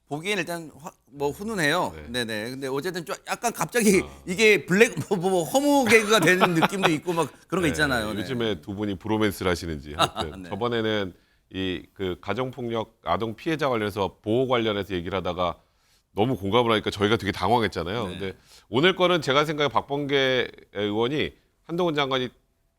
S1: 보기에는 일단 훈훈해요. 네네. 근데 어쨌든 좀 약간 갑자기 이게 블랙 허무 개그가 되는 느낌도 있고 막 그런 거 있잖아요. 네.
S7: 요즘에 두 분이 브로맨스를 하시는지. 하여튼
S1: 네.
S7: 저번에는 이 그 가정폭력 아동 피해자 관련해서 보호 관련해서 얘기를 하다가 너무 공감을 하니까 저희가 되게 당황했잖아요.
S1: 네.
S7: 근데 오늘 거는 제가 생각에 박범계 의원이 한동훈 장관이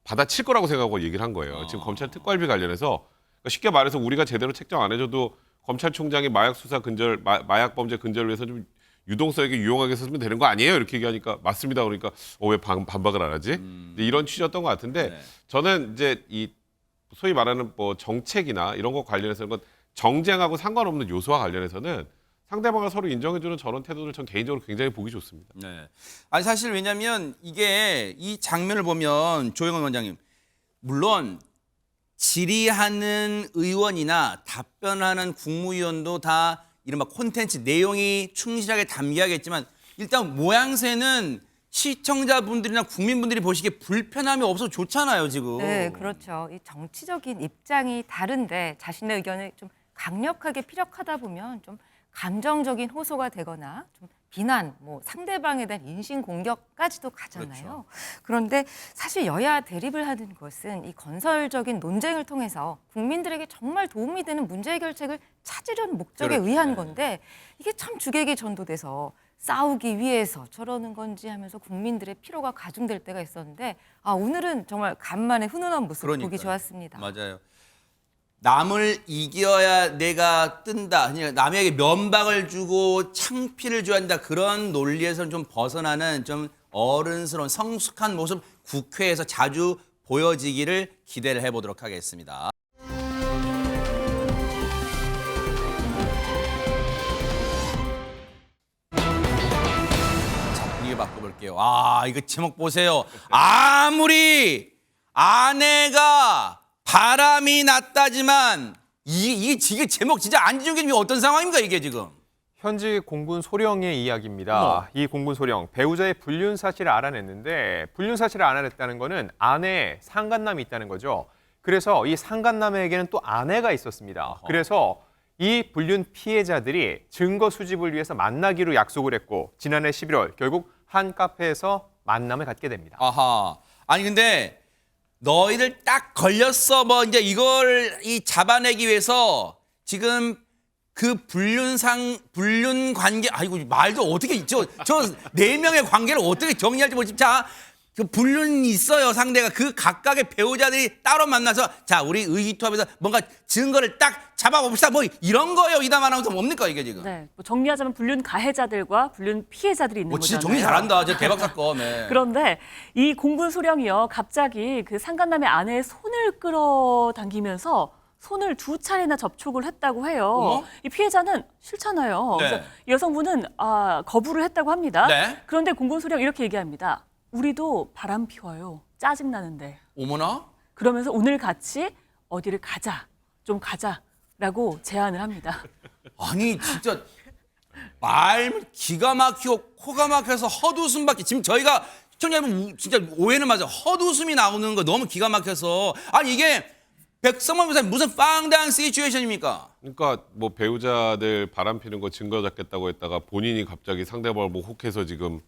S7: 받아칠 거라고 생각하고 얘기를 한 거예요. 지금 검찰 특활비 관련해서 그러니까 쉽게 말해서 우리가 제대로 책정 안 해줘도 검찰총장이 마약 수사 근절, 마약 범죄 근절을 위해서 좀 유동성에게 유용하게 쓰면 되는 거 아니에요? 이렇게 얘기하니까 맞습니다. 그러니까 왜 반박을 안 하지? 이제 이런 취지였던 것 같은데
S1: 네.
S7: 저는 이제 이 소위 말하는 뭐 정책이나 이런 거 관련해서는 건 정쟁하고 상관없는 요소와 관련해서는 상대방을 서로 인정해주는 저런 태도를 전 개인적으로 굉장히 보기 좋습니다.
S1: 네. 아니 사실 왜냐하면 이게 이 장면을 보면 조영원 원장님 물론 질의하는 의원이나 답변하는 국무위원도 다 이른바 콘텐츠 내용이 충실하게 담겨야겠지만 일단 모양새는 시청자분들이나 국민분들이 보시기에 불편함이 없어서 좋잖아요 지금.
S11: 네, 그렇죠. 이 정치적인 입장이 다른데 자신의 의견을 좀 강력하게 피력하다 보면 좀 감정적인 호소가 되거나 좀 비난, 뭐 상대방에 대한 인신 공격까지도 가잖아요.
S1: 그렇죠.
S11: 그런데 사실 여야 대립을 하는 것은 이 건설적인 논쟁을 통해서 국민들에게 정말 도움이 되는 문제 해결책을 찾으려는 목적에
S1: 그렇죠.
S11: 의한
S1: 네.
S11: 건데 이게 참 주객이 전도돼서 싸우기 위해서 저러는 건지 하면서 국민들의 피로가 가중될 때가 있었는데 오늘은 정말 간만에 훈훈한 모습 보기
S1: 그러니까요.
S11: 좋았습니다.
S1: 맞아요. 남을 이겨야 내가 뜬다. 그러니까 남에게 면박을 주고 창피를 줘야 한다. 그런 논리에서는 좀 벗어나는 좀 어른스러운 성숙한 모습 국회에서 자주 보여지기를 기대를 해보도록 하겠습니다. 자, 분위기 바꿔볼게요. 이거 제목 보세요. 아무리 아내가 바람이 났다지만 이게 제목 진짜 안진욱이 어떤 상황입니까 이게 지금?
S6: 현지 공군 소령의 이야기입니다. 이 공군 소령 배우자의 불륜 사실을 알아냈는데 불륜 사실을 알아냈다는 거는 아내에 상간남이 있다는 거죠. 그래서 이 상간남에게는 또 아내가 있었습니다. 그래서 이 불륜 피해자들이 증거 수집을 위해서 만나기로 약속을 했고 지난해 11월 결국 한 카페에서 만남을 갖게 됩니다.
S1: 아하. 아니 근데 너희들 딱 걸렸어. 뭐 이제 이걸 잡아내기 위해서 지금 그 불륜 관계 아이고 말도 어떻게 저 네 명의 관계를 어떻게 정리할지 모르지. 자, 그 불륜이 있어요. 상대가 그 각각의 배우자들이 따로 만나서 자, 우리 의기투합해서 뭔가 증거를 딱 잡아봅시다. 뭐 이런 거예요. 이담 아나운서 뭡니까 이게 지금?
S9: 네, 뭐 정리하자면 불륜 가해자들과 불륜 피해자들이 있는 거잖아요.
S1: 진짜 정리 잘한다. 저 대박 사건. 네.
S9: 그런데 이 공군 소령이요, 갑자기 그 상간남의 아내의 손을 끌어당기면서 손을 2차례나 접촉을 했다고 해요.
S1: 어머?
S9: 이 피해자는 싫잖아요.
S1: 네.
S9: 그래서 여성분은 거부를 했다고 합니다.
S1: 네.
S9: 그런데 공군 소령 이렇게 얘기합니다. 우리도 바람 피워요. 짜증 나는데.
S1: 어머나?
S9: 그러면서 오늘 같이 어디를 가자, 좀 가자라고 제안을 합니다.
S1: 아니 진짜 말 기가 막히고 코가 막혀서 헛웃음밖에 지금 저희가 시청자분 진짜 오해는 맞아. 헛웃음이 나오는 거 너무 기가 막혀서 아니 이게 백성만 변호사님 무슨 빵당 시츄에이션입니까?
S7: 그러니까 뭐 배우자들 바람 피는 거 증거 잡겠다고 했다가 본인이 갑자기 상대방을 뭐 혹해서 지금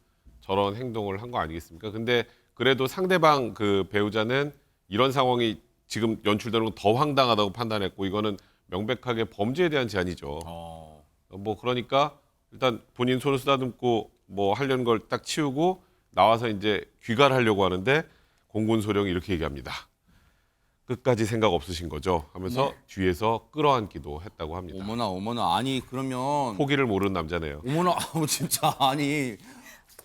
S7: 저런 행동을 한 거 아니겠습니까? 근데 그래도 상대방 그 배우자는 이런 상황이 지금 연출되는 건 더 황당하다고 판단했고 이거는 명백하게 범죄에 대한 제안이죠. 뭐 그러니까 일단 본인 손을 쓰다듬고 뭐 하려는 걸 딱 치우고 나와서 이제 귀가를 하려고 하는데 공군 소령이 이렇게 얘기합니다. 끝까지 생각 없으신 거죠? 하면서
S1: 네.
S7: 뒤에서 끌어안기도 했다고 합니다.
S1: 어머나 아니 그러면
S7: 포기를 모르는 남자네요.
S1: 어머나 진짜 아니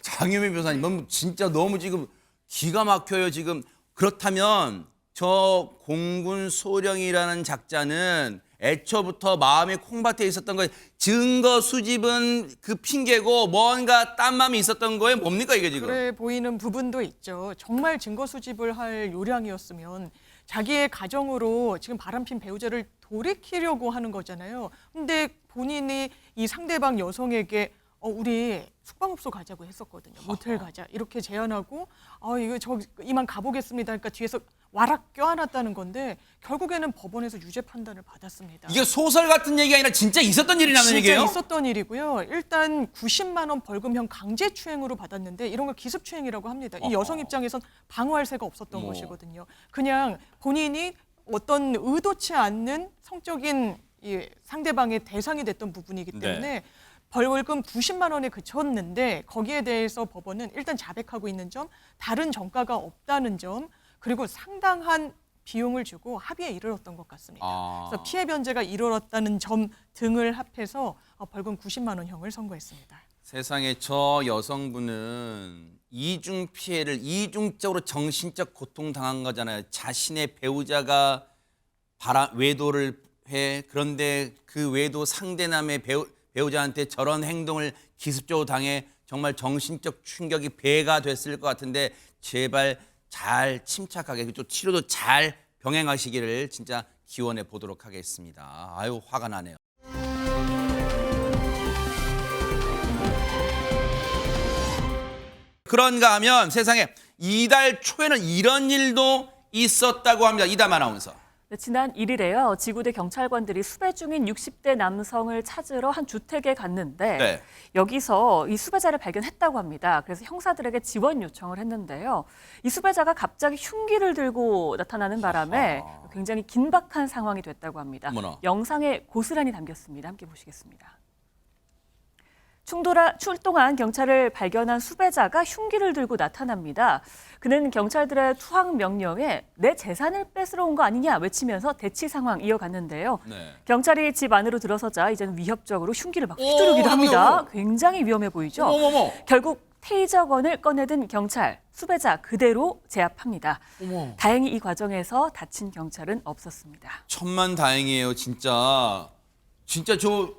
S1: 장유미 변호사님 너무 진짜 너무 지금 기가 막혀요 지금. 그렇다면 저 공군 소령이라는 작자는 애초부터 마음이 콩밭에 있었던 거예요. 증거 수집은 그 핑계고 뭔가 딴 마음이 있었던 거예요. 뭡니까 이게 지금?
S5: 그래 보이는 부분도 있죠. 정말 증거 수집을 할 요량이었으면 자기의 가정으로 지금 바람핀 배우자를 돌이키려고 하는 거잖아요. 근데 본인이 이 상대방 여성에게 우리 숙박업소 가자고 했었거든요. 모텔 가자 이렇게 제안하고 이거 저 이만 가보겠습니다. 그러니까 뒤에서 와락 껴안았다는 건데 결국에는 법원에서 유죄 판단을 받았습니다.
S1: 이게 소설 같은 얘기 아니라 진짜 있었던 일이라는 얘기예요?
S5: 진짜 있었던 일이고요. 일단 90만 원 벌금형 강제추행으로 받았는데 이런 걸 기습추행이라고 합니다. 이 여성 입장에선 방어할 새가 없었던 것이거든요. 그냥 본인이 어떤 의도치 않는 성적인 이 상대방의 대상이 됐던 부분이기 때문에
S1: 네.
S5: 벌금 90만 원에 그쳤는데 거기에 대해서 법원은 일단 자백하고 있는 점, 다른 전과가 없다는 점, 그리고 상당한 비용을 주고 합의에 이르렀던 것 같습니다. 그래서 피해 변제가 이르렀다는 점 등을 합해서 벌금 90만 원형을 선고했습니다.
S1: 세상에 저 여성분은 이중 피해를 이중적으로 정신적 고통당한 거잖아요. 자신의 배우자가 외도를 해. 그런데 그 외도 상대남의 배우자한테 저런 행동을 기습적으로 당해 정말 정신적 충격이 배가 됐을 것 같은데 제발 잘 침착하게 또 치료도 잘 병행하시기를 진짜 기원해 보도록 하겠습니다. 아유 화가 나네요. 그런가 하면 세상에 이달 초에는 이런 일도 있었다고 합니다. 이담 아나운서.
S9: 네, 지난 1일에요. 지구대 경찰관들이 수배 중인 60대 남성을 찾으러 한 주택에 갔는데
S1: 네.
S9: 여기서 이 수배자를 발견했다고 합니다. 그래서 형사들에게 지원 요청을 했는데요. 이 수배자가 갑자기 흉기를 들고 나타나는 바람에 굉장히 긴박한 상황이 됐다고 합니다.
S1: 어머나.
S9: 영상에 고스란히 담겼습니다. 함께 보시겠습니다. 출동한 경찰을 발견한 수배자가 흉기를 들고 나타납니다. 그는 경찰들의 투항 명령에 내 재산을 뺏으러 온 거 아니냐 외치면서 대치 상황 이어갔는데요.
S1: 네.
S9: 경찰이 집 안으로 들어서자 이제는 위협적으로 흉기를 막 휘두르기도 합니다. 굉장히 위험해 보이죠.
S1: 어머머머.
S9: 결국 테이저건을 꺼내든 경찰, 수배자 그대로 제압합니다.
S1: 어머.
S9: 다행히 이 과정에서 다친 경찰은 없었습니다.
S1: 천만다행이에요. 진짜 저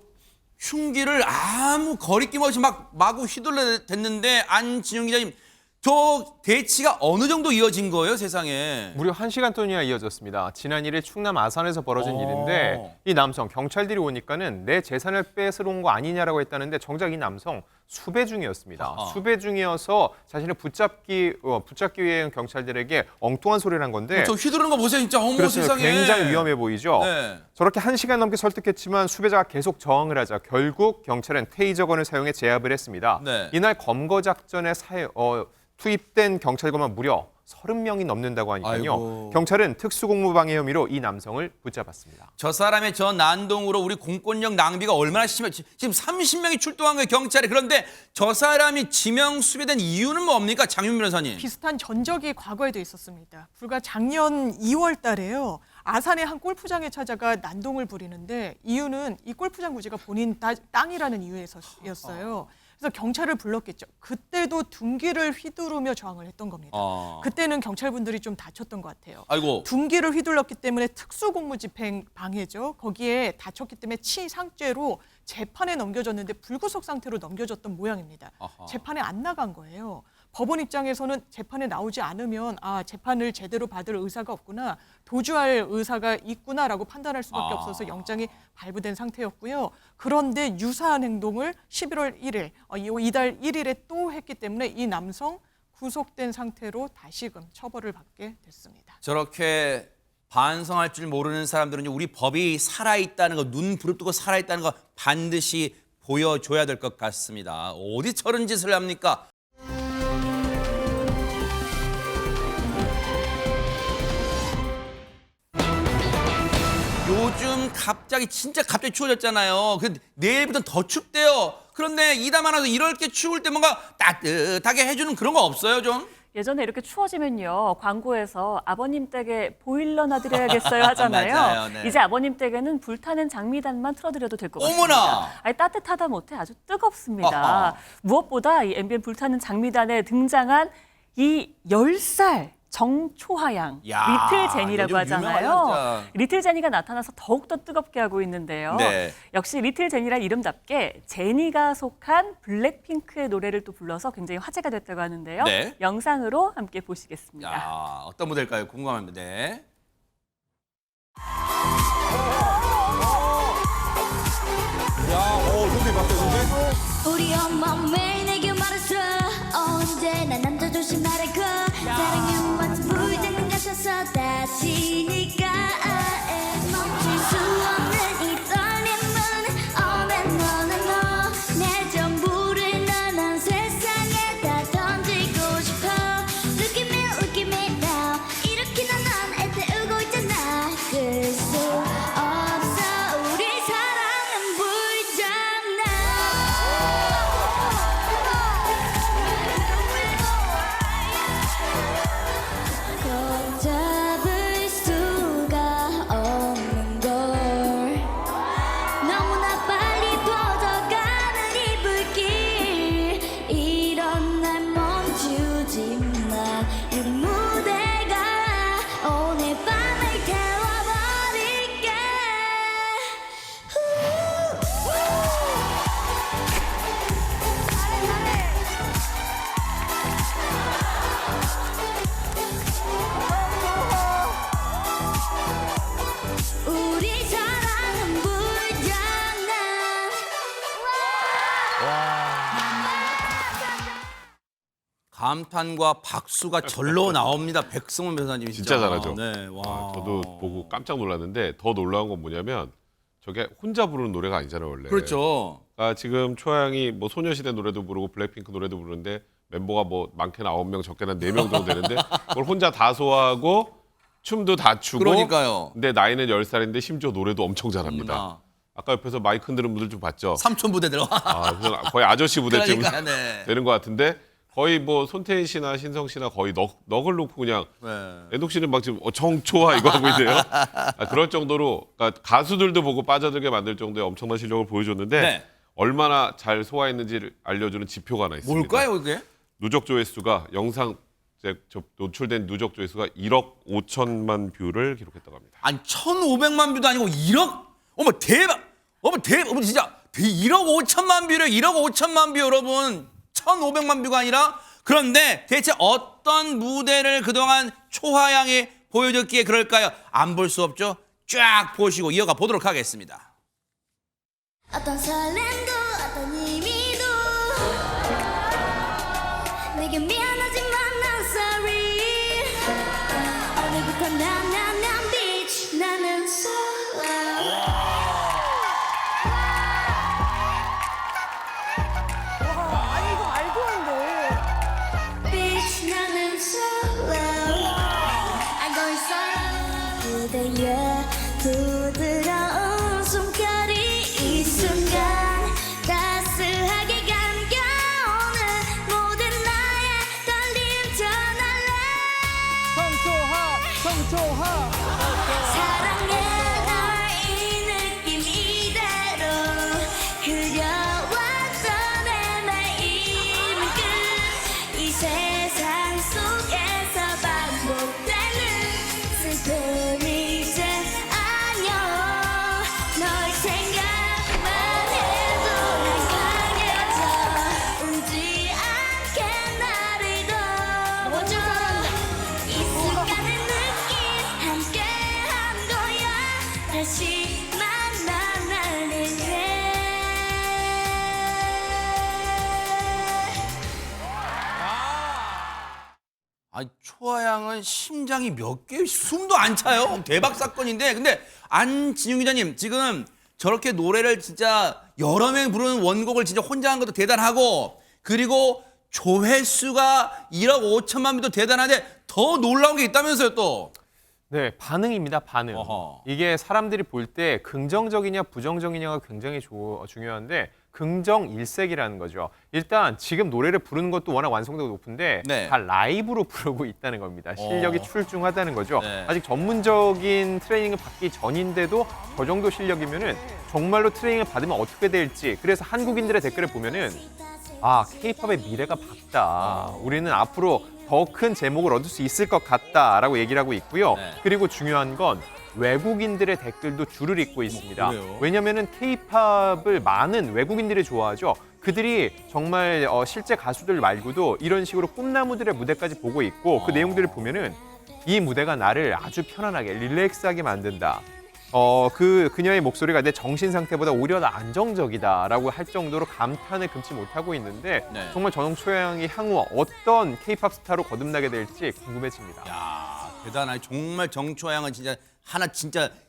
S1: 흉기를 아무 거리낌 없이 막 마구 휘둘러댔는데 안진영 기자님 저 대치가 어느 정도 이어진 거예요, 세상에?
S6: 무려 1시간 동안이나 이어졌습니다. 지난 1일 충남 아산에서 벌어진 일인데 이 남성 경찰들이 오니까는 내 재산을 뺏으러 온 거 아니냐라고 했다는데 정작 이 남성 수배 중이었습니다. 수배 중이어서 자신을 붙잡기 위해 경찰들에게 엉뚱한 소리를 한 건데
S1: 저 휘두르는 거 보세요, 진짜. 어머
S6: 그렇습니다.
S1: 세상에.
S6: 굉장히 위험해 보이죠.
S1: 네.
S6: 저렇게 1시간 넘게 설득했지만 수배자가 계속 저항을 하자 결국 경찰은 테이저건을 사용해 제압을 했습니다.
S1: 네.
S6: 이날 검거 작전에 투입된 경찰관만 무려 30명이 넘는다고 하니까요.
S1: 아이고.
S6: 경찰은 특수공무방해 혐의로 이 남성을 붙잡았습니다.
S1: 저 사람의 저 난동으로 우리 공권력 낭비가 얼마나 심해. 지금 30명이 출동한 거예요, 경찰에. 그런데 저 사람이 지명 수배된 이유는 뭡니까, 장윤 변호사님?
S5: 비슷한 전적이 과거에도 있었습니다. 불과 작년 2월 달에요. 아산의 한 골프장에 찾아가 난동을 부리는데 이유는 이 골프장 부지가 본인 땅이라는 이유에서였어요. 그래서 경찰을 불렀겠죠. 그때도 둔기를 휘두르며 저항을 했던 겁니다. 그때는 경찰분들이 좀 다쳤던 것 같아요.
S1: 아이고.
S5: 둔기를 휘둘렀기 때문에 특수공무집행 방해죠. 거기에 다쳤기 때문에 치상죄로 재판에 넘겨졌는데 불구속 상태로 넘겨졌던 모양입니다. 재판에 안 나간 거예요. 법원 입장에서는 재판에 나오지 않으면 재판을 제대로 받을 의사가 없구나, 도주할 의사가 있구나라고 판단할 수밖에 없어서 영장이 발부된 상태였고요. 그런데 유사한 행동을 11월 1일, 이달 1일에 또 했기 때문에 이 남성 구속된 상태로 다시금 처벌을 받게 됐습니다.
S1: 저렇게 반성할 줄 모르는 사람들은 우리 법이 살아있다는 거, 눈 부릅뜨고 살아있다는 거 반드시 보여줘야 될 것 같습니다. 어디 저런 짓을 합니까? 요즘 진짜 갑자기 추워졌잖아요. 내일부터는 더 춥대요. 그런데 이담 하나도 이렇게 추울 때 뭔가 따뜻하게 해주는 그런 거 없어요, 좀?
S9: 예전에 이렇게 추워지면요, 광고에서 아버님 댁에 보일러 놔드려야겠어요 하잖아요.
S1: 맞아요, 네.
S9: 이제 아버님 댁에는 불타는 장미단만 틀어드려도 될 것 같습니다.
S1: 어머나!
S9: 아니, 따뜻하다 못해 아주 뜨겁습니다. 무엇보다 이 MBN 불타는 장미단에 등장한 이 10살 정초하양, 리틀 제니라고 하잖아요.
S1: 유명하죠,
S9: 리틀 제니가 나타나서 더욱더 뜨겁게 하고 있는데요.
S1: 네.
S9: 역시 리틀 제니란 이름답게 제니가 속한 블랙핑크의 노래를 또 불러서 굉장히 화제가 됐다고 하는데요.
S1: 네.
S9: 영상으로 함께 보시겠습니다.
S1: 야, 어떤 무대일까요? 궁금합니다. 네.
S18: 우리 엄마 매일 내게 말했어, 언제나 남자 조심하라고. 사랑은 마치 불타는 가셔서 다치니까. 멈출 수 없는 이 떨림은 on and on and on. 내 전부를 넌 세상에 다 던지고 싶어. Look at me now. 이렇게 넌 애태우고 있잖아. 그럴 수 없어. 우리 사랑은 불장난.
S1: 감탄과 박수가 절로 나옵니다. 백승원 변호사님
S7: 진짜 잘하죠.
S1: 네, 와.
S7: 저도 보고 깜짝 놀랐는데 더 놀라운 건 뭐냐면 저게 혼자 부르는 노래가 아니잖아요, 원래.
S1: 그렇죠.
S7: 그러니까 지금 초양이 뭐 소녀시대 노래도 부르고 블랙핑크 노래도 부르는데 멤버가 뭐 많게는 9명, 적게는 4명 정도 되는데 그걸 혼자 다 소화하고 춤도 다 추고.
S1: 그러니까요.
S7: 근데 나이는 10살인데 심지어 노래도 엄청 잘합니다. 아까 옆에서 마이크 흔드는 분들 좀 봤죠?
S1: 삼촌 부대들.
S7: 그래서 거의 아저씨 부대쯤
S1: 그러니까요, 네.
S7: 되는 것 같은데 거의 뭐 손태인 씨나 신성 씨나 거의 넋을 놓고 그냥 애녹 씨는 막 지금 정초화 이거 하고 있네요. 그럴 정도로 그러니까 가수들도 보고 빠져들게 만들 정도의 엄청난 실력을 보여줬는데
S1: 네.
S7: 얼마나 잘 소화했는지를 알려주는 지표가 하나 있습니다.
S1: 뭘까요, 이게?
S7: 누적 조회수가 영상 노출된 누적 조회수가 1억 5천만 뷰를 기록했다고 합니다.
S1: 아니 1,500만 뷰도 아니고 1억? 어머 대박! 어머 진짜 1억 5천만 뷰를 1억 5천만 뷰 여러분 1,500만 뷰가 아니라 그런데 대체 어떤 무대를 그동안 초하양이 보여줬기에 그럴까요? 안 볼 수 없죠? 쫙 보시고 이어가 보도록 하겠습니다.
S18: 어떤 설렘도 어떤 의미도 내게 미안하지만 난 sorry 오늘부터 난 bitch 나는 solo
S5: 아니 이거 말도 안 돼.
S18: bitch 나는 solo I'm going solo 그대의 부드러운 숨결이 이 순간 따스하게 감겨오는 모든 나의 떨림 전할래
S19: 성초하
S18: 사랑해 널 이 느낌 이대로 그려왔던 내 마음은 끝 이 세상 속에서 반복되는 슬픔이 이제 아니여 널 생각만 해도 난 강해져 울지 않게 나를 덮어줘 이 순간의 느낌 함께한 거야 다시 만나는 게
S1: 아니 초하양은 심장이 몇 개, 숨도 안 차요. 대박 사건인데 근데 안진용 기자님 지금 저렇게 노래를 진짜 여러 명 부르는 원곡을 진짜 혼자 한 것도 대단하고 그리고 조회수가 1억 5천만 뷰도 대단한데 더 놀라운 게 있다면서요 또.
S6: 네, 반응입니다, 반응. 이게 사람들이 볼 때 긍정적이냐 부정적이냐가 굉장히 중요한데 긍정일색이라는 거죠. 일단 지금 노래를 부르는 것도 워낙 완성도가 높은데 다 라이브로 부르고 있다는 겁니다. 실력이 출중하다는 거죠. 아직 전문적인 트레이닝을 받기 전인데도 저 정도 실력이면은 정말로 트레이닝을 받으면 어떻게 될지 그래서 한국인들의 댓글을 보면은 아, K-팝의 미래가 밝다. 우리는 앞으로 더 큰 제목을 얻을 수 있을 것 같다라고 얘기를 하고 있고요. 그리고 중요한 건 외국인들의 댓글도 줄을 잇고 있습니다. 왜냐면은 K-팝을 많은 외국인들이 좋아하죠. 그들이 정말 실제 가수들 말고도 이런 식으로 꿈나무들의 무대까지 보고 있고 그 내용들을 보면은 이 무대가 나를 아주 편안하게 릴렉스하게 만든다. 그녀의 목소리가 내 정신 상태보다 오히려 더 안정적이다라고 할 정도로 감탄을 금치 못하고 있는데 정말 전홍초양이 향후 어떤 K-팝 스타로 거듭나게 될지 궁금해집니다.
S1: 야, 대단하네. 정말 정초양은 진짜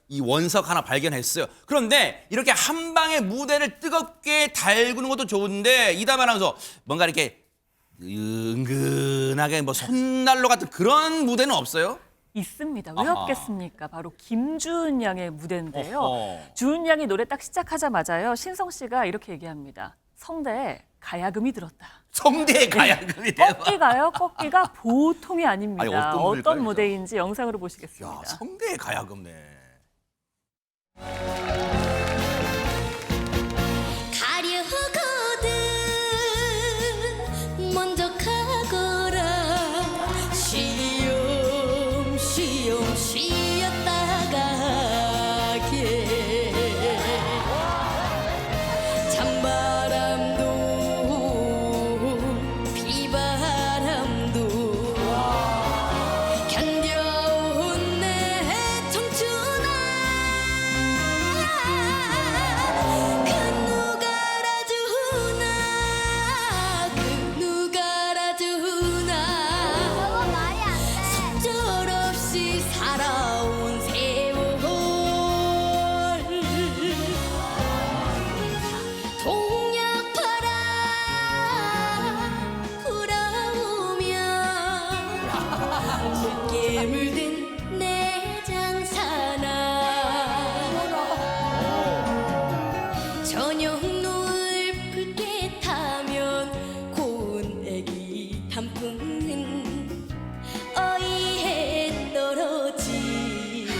S1: 이 원석 하나 발견했어요. 그런데 이렇게 한 방에 무대를 뜨겁게 달구는 것도 좋은데 이담 아나운서 뭔가 이렇게 은근하게 뭐 손난로 같은 그런 무대는 없어요?
S9: 있습니다. 왜 없겠습니까? 바로 김주은 양의 무대인데요. 주은 양이 노래 딱 시작하자마자요. 신성 씨가 이렇게 얘기합니다. 성대에 가야금이 들었다.
S1: 성대에 가야금이 대박.
S9: 꺾기가요? 꺾기가 보통이 아닙니다.
S1: 아니,
S9: 어떤 무대인지 영상으로 보시겠습니다.
S1: 야, 성대에 가야금네.
S18: 가려거든 먼저 가거라 쉬엄쉬엄 쉬었다가 게 찬바람도 비바람도 견뎌온 내 청춘아 저녁 노을 붉게 타면 고운 애기 단풍은 어이해 떨어지나.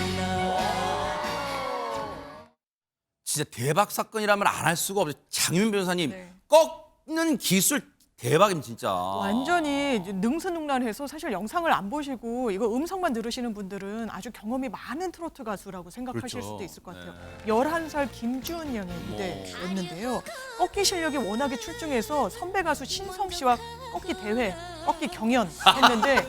S1: 진짜 대박 사건이라면 안 할 수가 없어요. 장윤 변호사님 꺾는 기술 대박입니다 진짜.
S5: 완전히 능수능란해서 사실 영상을 안 보시고 이거 음성만 들으시는 분들은 아주 경험이 많은 트로트 가수라고 생각하실
S1: 그렇죠.
S5: 수도 있을 것 같아요. 11살 김주은 양의 무대였는데요. 꺾기 실력이 워낙에 출중해서 선배 가수 신성 씨와 꺾기 대회, 꺾기 경연 했는데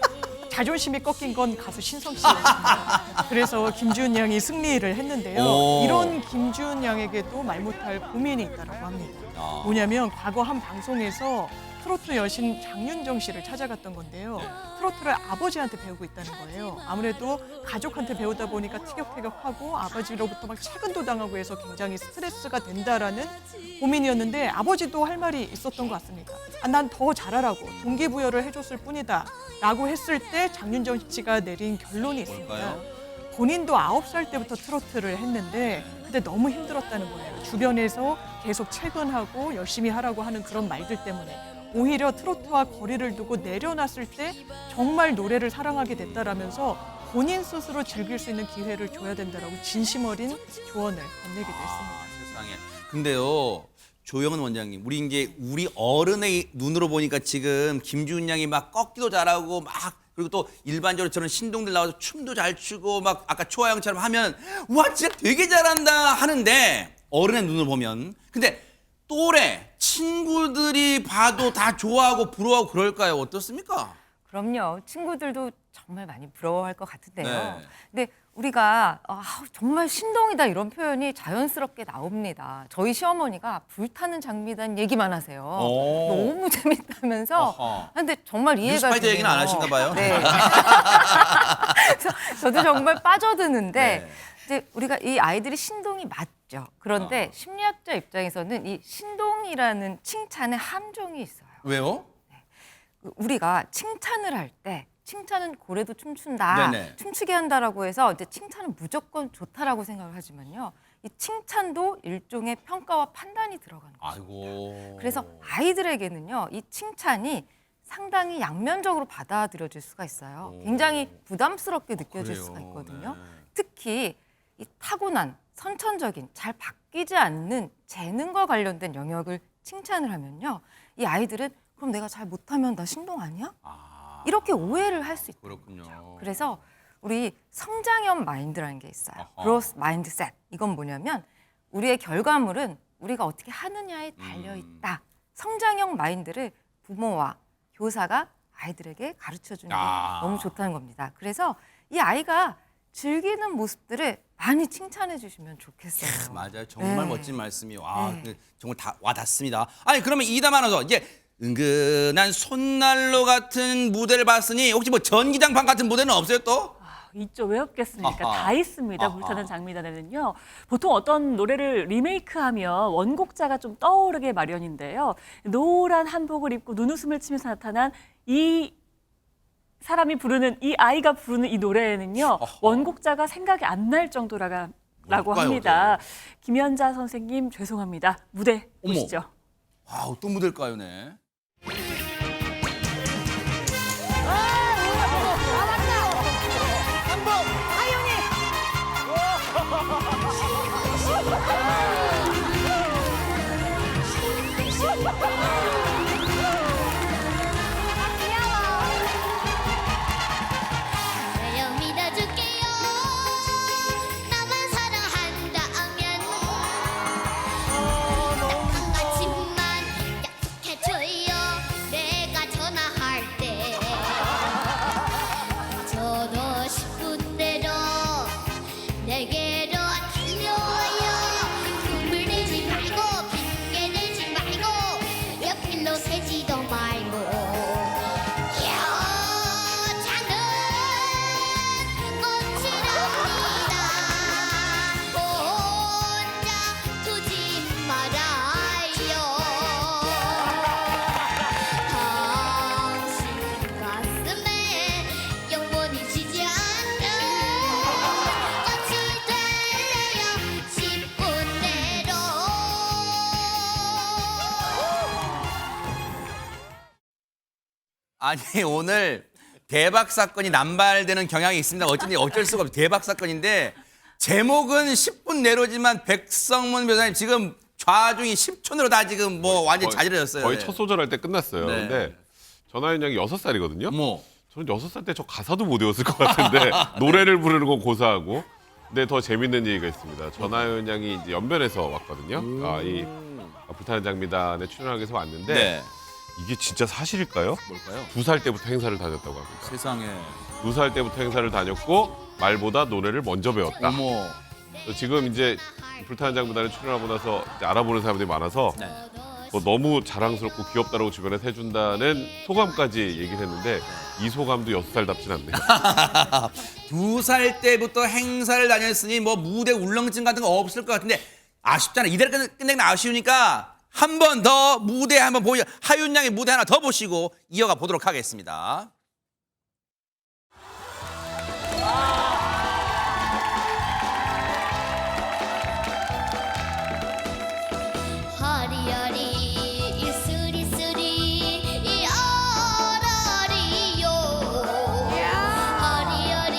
S5: 자존심이 꺾인 건 가수 신성 씨였습니다. 그래서 김주은 양이 승리를 했는데요.
S1: 오.
S5: 이런 김주은 양에게도 말 못할 고민이 있다고 합니다. 뭐냐면 과거 한 방송에서 트로트 여신 장윤정 씨를 찾아갔던 건데요. 트로트를 아버지한테 배우고 있다는 거예요. 아무래도 가족한테 배우다 보니까 티격태격하고 아버지로부터 막 체근도 당하고 해서 굉장히 스트레스가 된다라는 고민이었는데 아버지도 할 말이 있었던 것 같습니다. 난 더 잘하라고 동기부여를 해줬을 뿐이다 라고 했을 때 장윤정 씨가 내린 결론이 있습니다.
S1: 뭘까요?
S5: 본인도 9살 때부터 트로트를 했는데 그때 너무 힘들었다는 거예요. 주변에서 계속 퇴근하고 열심히 하라고 하는 그런 말들 때문에 오히려 트로트와 거리를 두고 내려놨을 때 정말 노래를 사랑하게 됐다라면서 본인 스스로 즐길 수 있는 기회를 줘야 된다라고 진심 어린 조언을 건네기도 했습니다.
S1: 세상에. 근데요. 조영은 원장님, 우리 어른의 눈으로 보니까 지금 김주은 양이 막 꺾기도 잘하고 막 그리고 또 일반적으로 저런 신동들 나와서 춤도 잘 추고 막 아까 초아형처럼 하면 와 진짜 되게 잘한다 하는데 어른의 눈으로 보면 근데 또래 친구들이 봐도 다 좋아하고 부러워하고 그럴까요? 어떻습니까?
S11: 그럼요. 친구들도 정말 많이 부러워할 것 같은데요.
S1: 네.
S11: 근데 우리가 정말 신동이다 이런 표현이 자연스럽게 나옵니다. 저희 시어머니가 불타는 장미단 얘기만 하세요. 너무 재밌다면서.
S1: 어허.
S11: 근데 정말 이해가
S1: 뉴스파이터
S11: 되네요.
S1: 얘기는 안 하신가 봐요.
S11: 네. 그래서 저도 정말 빠져드는데
S1: 네.
S11: 이제 우리가 이 아이들이 신동이 맞죠. 그런데 심리학자 입장에서는 이 신동이라는 칭찬에 함정이 있어요.
S1: 왜요?
S11: 우리가 칭찬을 할 때 칭찬은 고래도 춤춘다,
S1: 네네.
S11: 춤추게 한다라고 해서 이제 칭찬은 무조건 좋다라고 생각을 하지만요. 이 칭찬도 일종의 평가와 판단이 들어가는 거죠.
S1: 아이고.
S11: 그래서 아이들에게는요, 이 칭찬이 상당히 양면적으로 받아들여질 수가 있어요. 굉장히 부담스럽게 느껴질
S1: 그래요.
S11: 수가 있거든요.
S1: 네.
S11: 특히 이 타고난 선천적인 잘 바뀌지 않는 재능과 관련된 영역을 칭찬을 하면요, 이 아이들은 그럼 내가 잘 못하면 나 신동 아니야? 이렇게 오해를 할 수 있다.
S1: 그렇군요.
S11: 그래서 우리 성장형 마인드라는 게 있어요.
S1: 어허.
S11: growth mindset. 이건 뭐냐면 우리의 결과물은 우리가 어떻게 하느냐에 달려 있다. 성장형 마인드를 부모와 교사가 아이들에게 가르쳐주는 게 너무 좋다는 겁니다. 그래서 이 아이가 즐기는 모습들을 많이 칭찬해 주시면 좋겠어요.
S1: 맞아요. 정말
S11: 네.
S1: 멋진 말씀이 와
S11: 네.
S1: 정말 다 와닿습니다. 아니 그러면 이담 하나 더 이제 은근한 손난로 같은 무대를 봤으니 혹시 뭐 전기장판 같은 무대는 없어요 또?
S9: 있죠. 왜 없겠습니까?
S1: 아하.
S9: 다 있습니다.
S1: 아하.
S9: 불타는 장미단에는요. 보통 어떤 노래를 리메이크하면 원곡자가 좀 떠오르게 마련인데요. 노란 한복을 입고 눈웃음을 치면서 나타난 이 사람이 부르는 이 아이가 부르는 이 노래에는요. 원곡자가 생각이 안 날 정도라고
S1: 뭘까요,
S9: 합니다. 김연자 선생님 죄송합니다. 무대
S1: 어머.
S9: 보시죠.
S1: 와 어떤 무대일까요, 네?
S18: 내가 믿어줄게요. 나만 사랑한다면 한 가지만 약속해줘요. 내가 전화할 때 전화 10분 대로 내게로 들려와요. 눈물 내지 말고 핑계 내지 말고 옆길로 새지도 말고 여자는 꽃이랍니다. 혼자 두지 말아요. 당신 가슴에 영원히 지지 않는 꽃이 될래요. 10분 내로
S1: 아니 오늘 대박 사건이 남발되는 경향이 있습니다. 어쩔 수가 없어요. 대박 사건인데 제목은 10분 내로지만 백성문 변호사님 지금 좌중이 10초 내로 다 지금 뭐 완전 히 자지러졌어요.
S7: 거의
S1: 네.
S7: 첫 소절 할 때 끝났어요.
S1: 네.
S7: 근데 전하윤 양이 6살이거든요.
S1: 뭐
S7: 저는 6살 때 저 가사도 못 외웠을 것 같은데 노래를 부르는 건 고사하고. 근데 더 재밌는 얘기가 있습니다. 전하윤 양이 이제 연변에서 왔거든요. 이 불타는 장미단에 출연하기 위해서 왔는데
S1: 네.
S7: 이게 진짜 사실일까요?
S1: 뭘까요?
S7: 2살 때부터 행사를 다녔다고 합니다.
S1: 세상에.
S7: 2살 때부터 행사를 다녔고 말보다 노래를 먼저 배웠다.
S1: 어머.
S7: 지금 이제 불타는 장미단에 출연하고 나서 이제 알아보는 사람들이 많아서
S1: 네.
S7: 뭐 너무 자랑스럽고 귀엽다라고 주변에서 해준다는 소감까지 얘기를 했는데 이 소감도 6살답진 않네요.
S1: 2살 때부터 행사를 다녔으니 뭐 무대 울렁증 같은 거 없을 것 같은데 아쉽잖아요. 이대로 끝내긴 아쉬우니까 한 번 더 무대 한번 보여 하윤 양의 무대 하나 더 보시고 이어가 보도록 하겠습니다.
S18: 허리허리 수리수리 어라리요 허리허리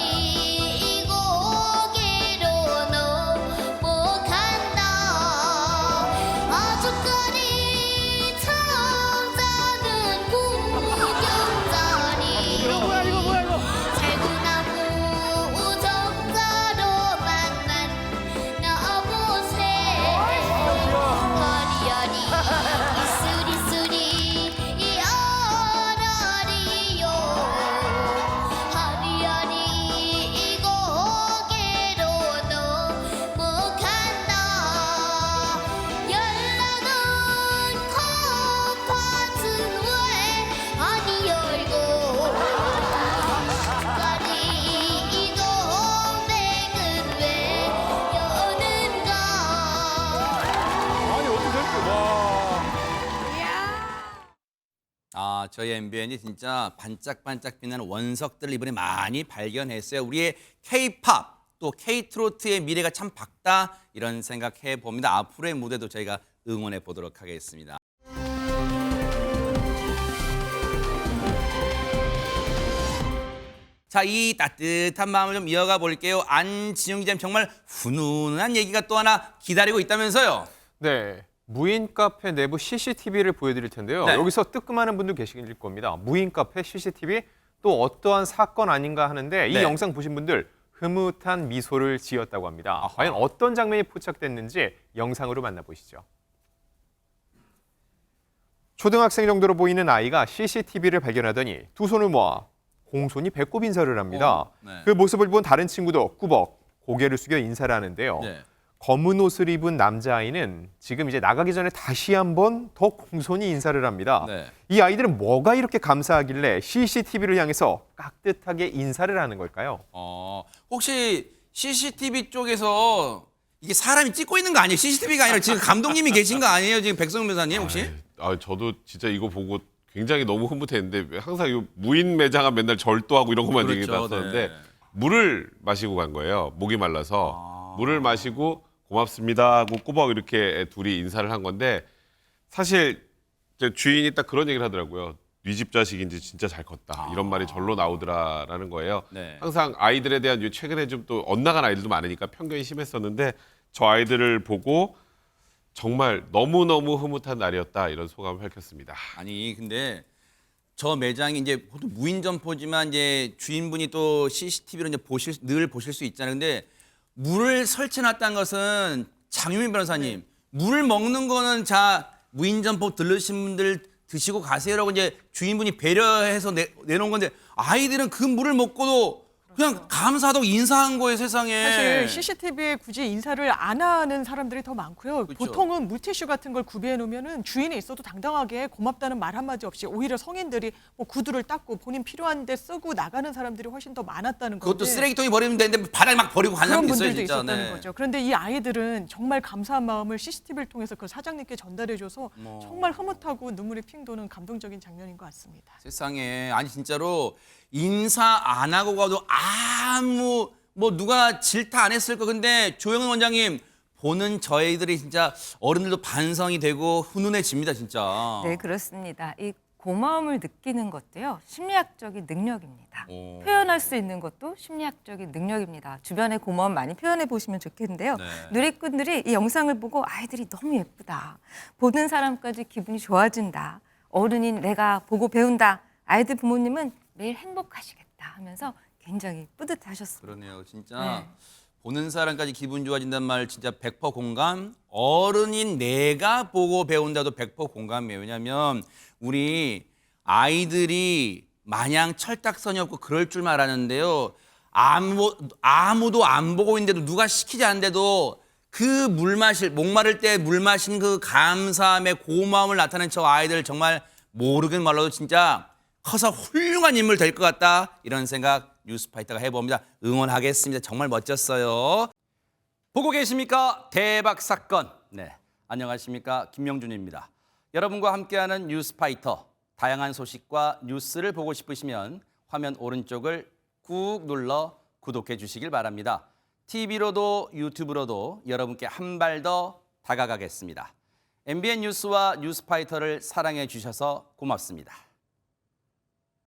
S18: 고개로 넘어간다 아주까지 잠자는 구경자리 살구나무 우정자로 만난 나보세 허리허리 이수리수리 어라리요 허리허리 고개로 넘어간다 열나는 컵밭은 왜 아니 열고 까지 이 동백은 왜 여는가
S1: 아, 저희 MBN이 진짜 반짝반짝 빛나는 원석들을 이번에 많이 발견했어요. 우리의 K-팝 또 K-트로트의 미래가 참 밝다 이런 생각해 봅니다. 앞으로의 무대도 저희가 응원해 보도록 하겠습니다. 자, 이 따뜻한 마음을 좀 이어가 볼게요. 안지용 기자님 정말 훈훈한 얘기가 또 하나 기다리고 있다면서요.
S6: 네. 무인 카페 내부 CCTV를 보여드릴 텐데요.
S1: 네.
S6: 여기서 뜨끔하는 분도 계실 겁니다. 무인 카페 CCTV 또 어떠한 사건 아닌가 하는데 이
S1: 네.
S6: 영상 보신 분들 흐뭇한 미소를 지었다고 합니다.
S1: 아하.
S6: 과연 어떤 장면이 포착됐는지 영상으로 만나보시죠. 초등학생 정도로 보이는 아이가 CCTV를 발견하더니 두 손을 모아 공손히 배꼽 인사를 합니다.
S1: 네.
S6: 그 모습을 본 다른 친구도 꾸벅 고개를 숙여 인사를 하는데요.
S1: 네.
S6: 검은 옷을 입은 남자아이는 지금 이제 나가기 전에 다시 한번 더 공손히 인사를 합니다.
S1: 네.
S6: 이 아이들은 뭐가 이렇게 감사하길래 CCTV를 향해서 깍듯하게 인사를 하는 걸까요?
S1: 혹시 CCTV 쪽에서 이게 사람이 찍고 있는 거 아니에요? CCTV가 아니라 지금 감독님이 계신 거 아니에요? 지금 백성윤 변호사님 혹시?
S7: 저도 진짜 이거 보고 굉장히 너무 흐뭇했는데 왜 항상 이 무인 매장은 맨날 절도하고 이런 것만
S1: 그렇죠,
S7: 얘기 나왔었는데
S1: 네.
S7: 물을 마시고 간 거예요. 목이 말라서 물을 마시고 고맙습니다 하고 꼬박 이렇게 둘이 인사를 한 건데 사실 이제 주인이 딱 그런 얘기를 하더라고요. 네 집 자식인지 진짜 잘 컸다. 이런 말이 절로 나오더라라는 거예요.
S1: 네.
S7: 항상 아이들에 대한 최근에 좀 또 엇나간 아이들도 많으니까 편견이 심했었는데 저 아이들을 보고 정말 너무너무 흐뭇한 날이었다 이런 소감을 밝혔습니다.
S1: 아니 근데 저 매장이 이제 보통 무인 점포지만 이제 주인분이 또 CCTV로 이제 늘 보실 수 있잖아요. 근데 물을 설치해놨다는 것은 장유민 변호사님 물 먹는 거는 자 무인 점포 들르신 분들 드시고 가세요라고 이제 주인분이 배려해서 내놓은 건데 아이들은 그 물을 먹고도 그냥 감사하다고 인사한 거예요, 세상에.
S5: 사실 CCTV에 굳이 인사를 안 하는 사람들이 더 많고요.
S1: 그렇죠.
S5: 보통은 물티슈 같은 걸 구비해 놓으면은 주인이 있어도 당당하게 고맙다는 말 한마디 없이 오히려 성인들이 뭐 구두를 닦고 본인 필요한 데 쓰고 나가는 사람들이 훨씬 더 많았다는 건데.
S1: 그것도 쓰레기통에 버리면 되는데 바닥에 막 버리고 가는
S5: 그런
S1: 사람도 있어요,
S5: 분들도
S1: 진짜.
S5: 있었다는
S1: 네.
S5: 거죠. 그런데 이 아이들은 정말 감사한 마음을 CCTV를 통해서 그 사장님께 전달해줘서 정말 흐뭇하고 눈물이 핑 도는 감동적인 장면인 것 같습니다.
S1: 세상에. 아니 진짜로 인사 안 하고 가도 아무 뭐 누가 질타 안 했을 거. 근데 조영은 원장님 보는 저희들이 진짜 어른들도 반성이 되고 훈훈해집니다, 진짜.
S11: 네, 그렇습니다. 이 고마움을 느끼는 것도요, 심리학적인 능력입니다. 표현할 수 있는 것도 심리학적인 능력입니다. 주변에 고마움 많이 표현해 보시면 좋겠는데요.
S1: 네.
S11: 누리꾼들이 이 영상을 보고 아이들이 너무 예쁘다. 보는 사람까지 기분이 좋아진다. 어른인 내가 보고 배운다. 아이들 부모님은 매일 행복하시겠다 하면서 굉장히 뿌듯하셨습니다.
S1: 그러네요. 진짜
S11: 네.
S1: 보는 사람까지 기분 좋아진다는 말 진짜 100% 공감. 어른인 내가 보고 배운다도 100% 공감이에요. 왜냐하면 우리 아이들이 마냥 철딱선이 없고 그럴 줄만 알았는데요. 아무도 안 보고 있는데도 누가 시키지 않는데도 그 목마를 때 물 마신 그 감사함의 고마움을 나타낸 저 아이들 정말 모르긴 말라도 진짜 커서 훌륭한 인물 될 것 같다. 이런 생각 뉴스파이터가 해봅니다. 응원하겠습니다. 정말 멋졌어요. 보고 계십니까? 대박 사건. 네, 안녕하십니까? 김명준입니다. 여러분과 함께하는 뉴스파이터. 다양한 소식과 뉴스를 보고 싶으시면 화면 오른쪽을 꾹 눌러 구독해 주시길 바랍니다. TV로도 유튜브로도 여러분께 한 발 더 다가가겠습니다. MBN 뉴스와 뉴스파이터를 사랑해 주셔서 고맙습니다.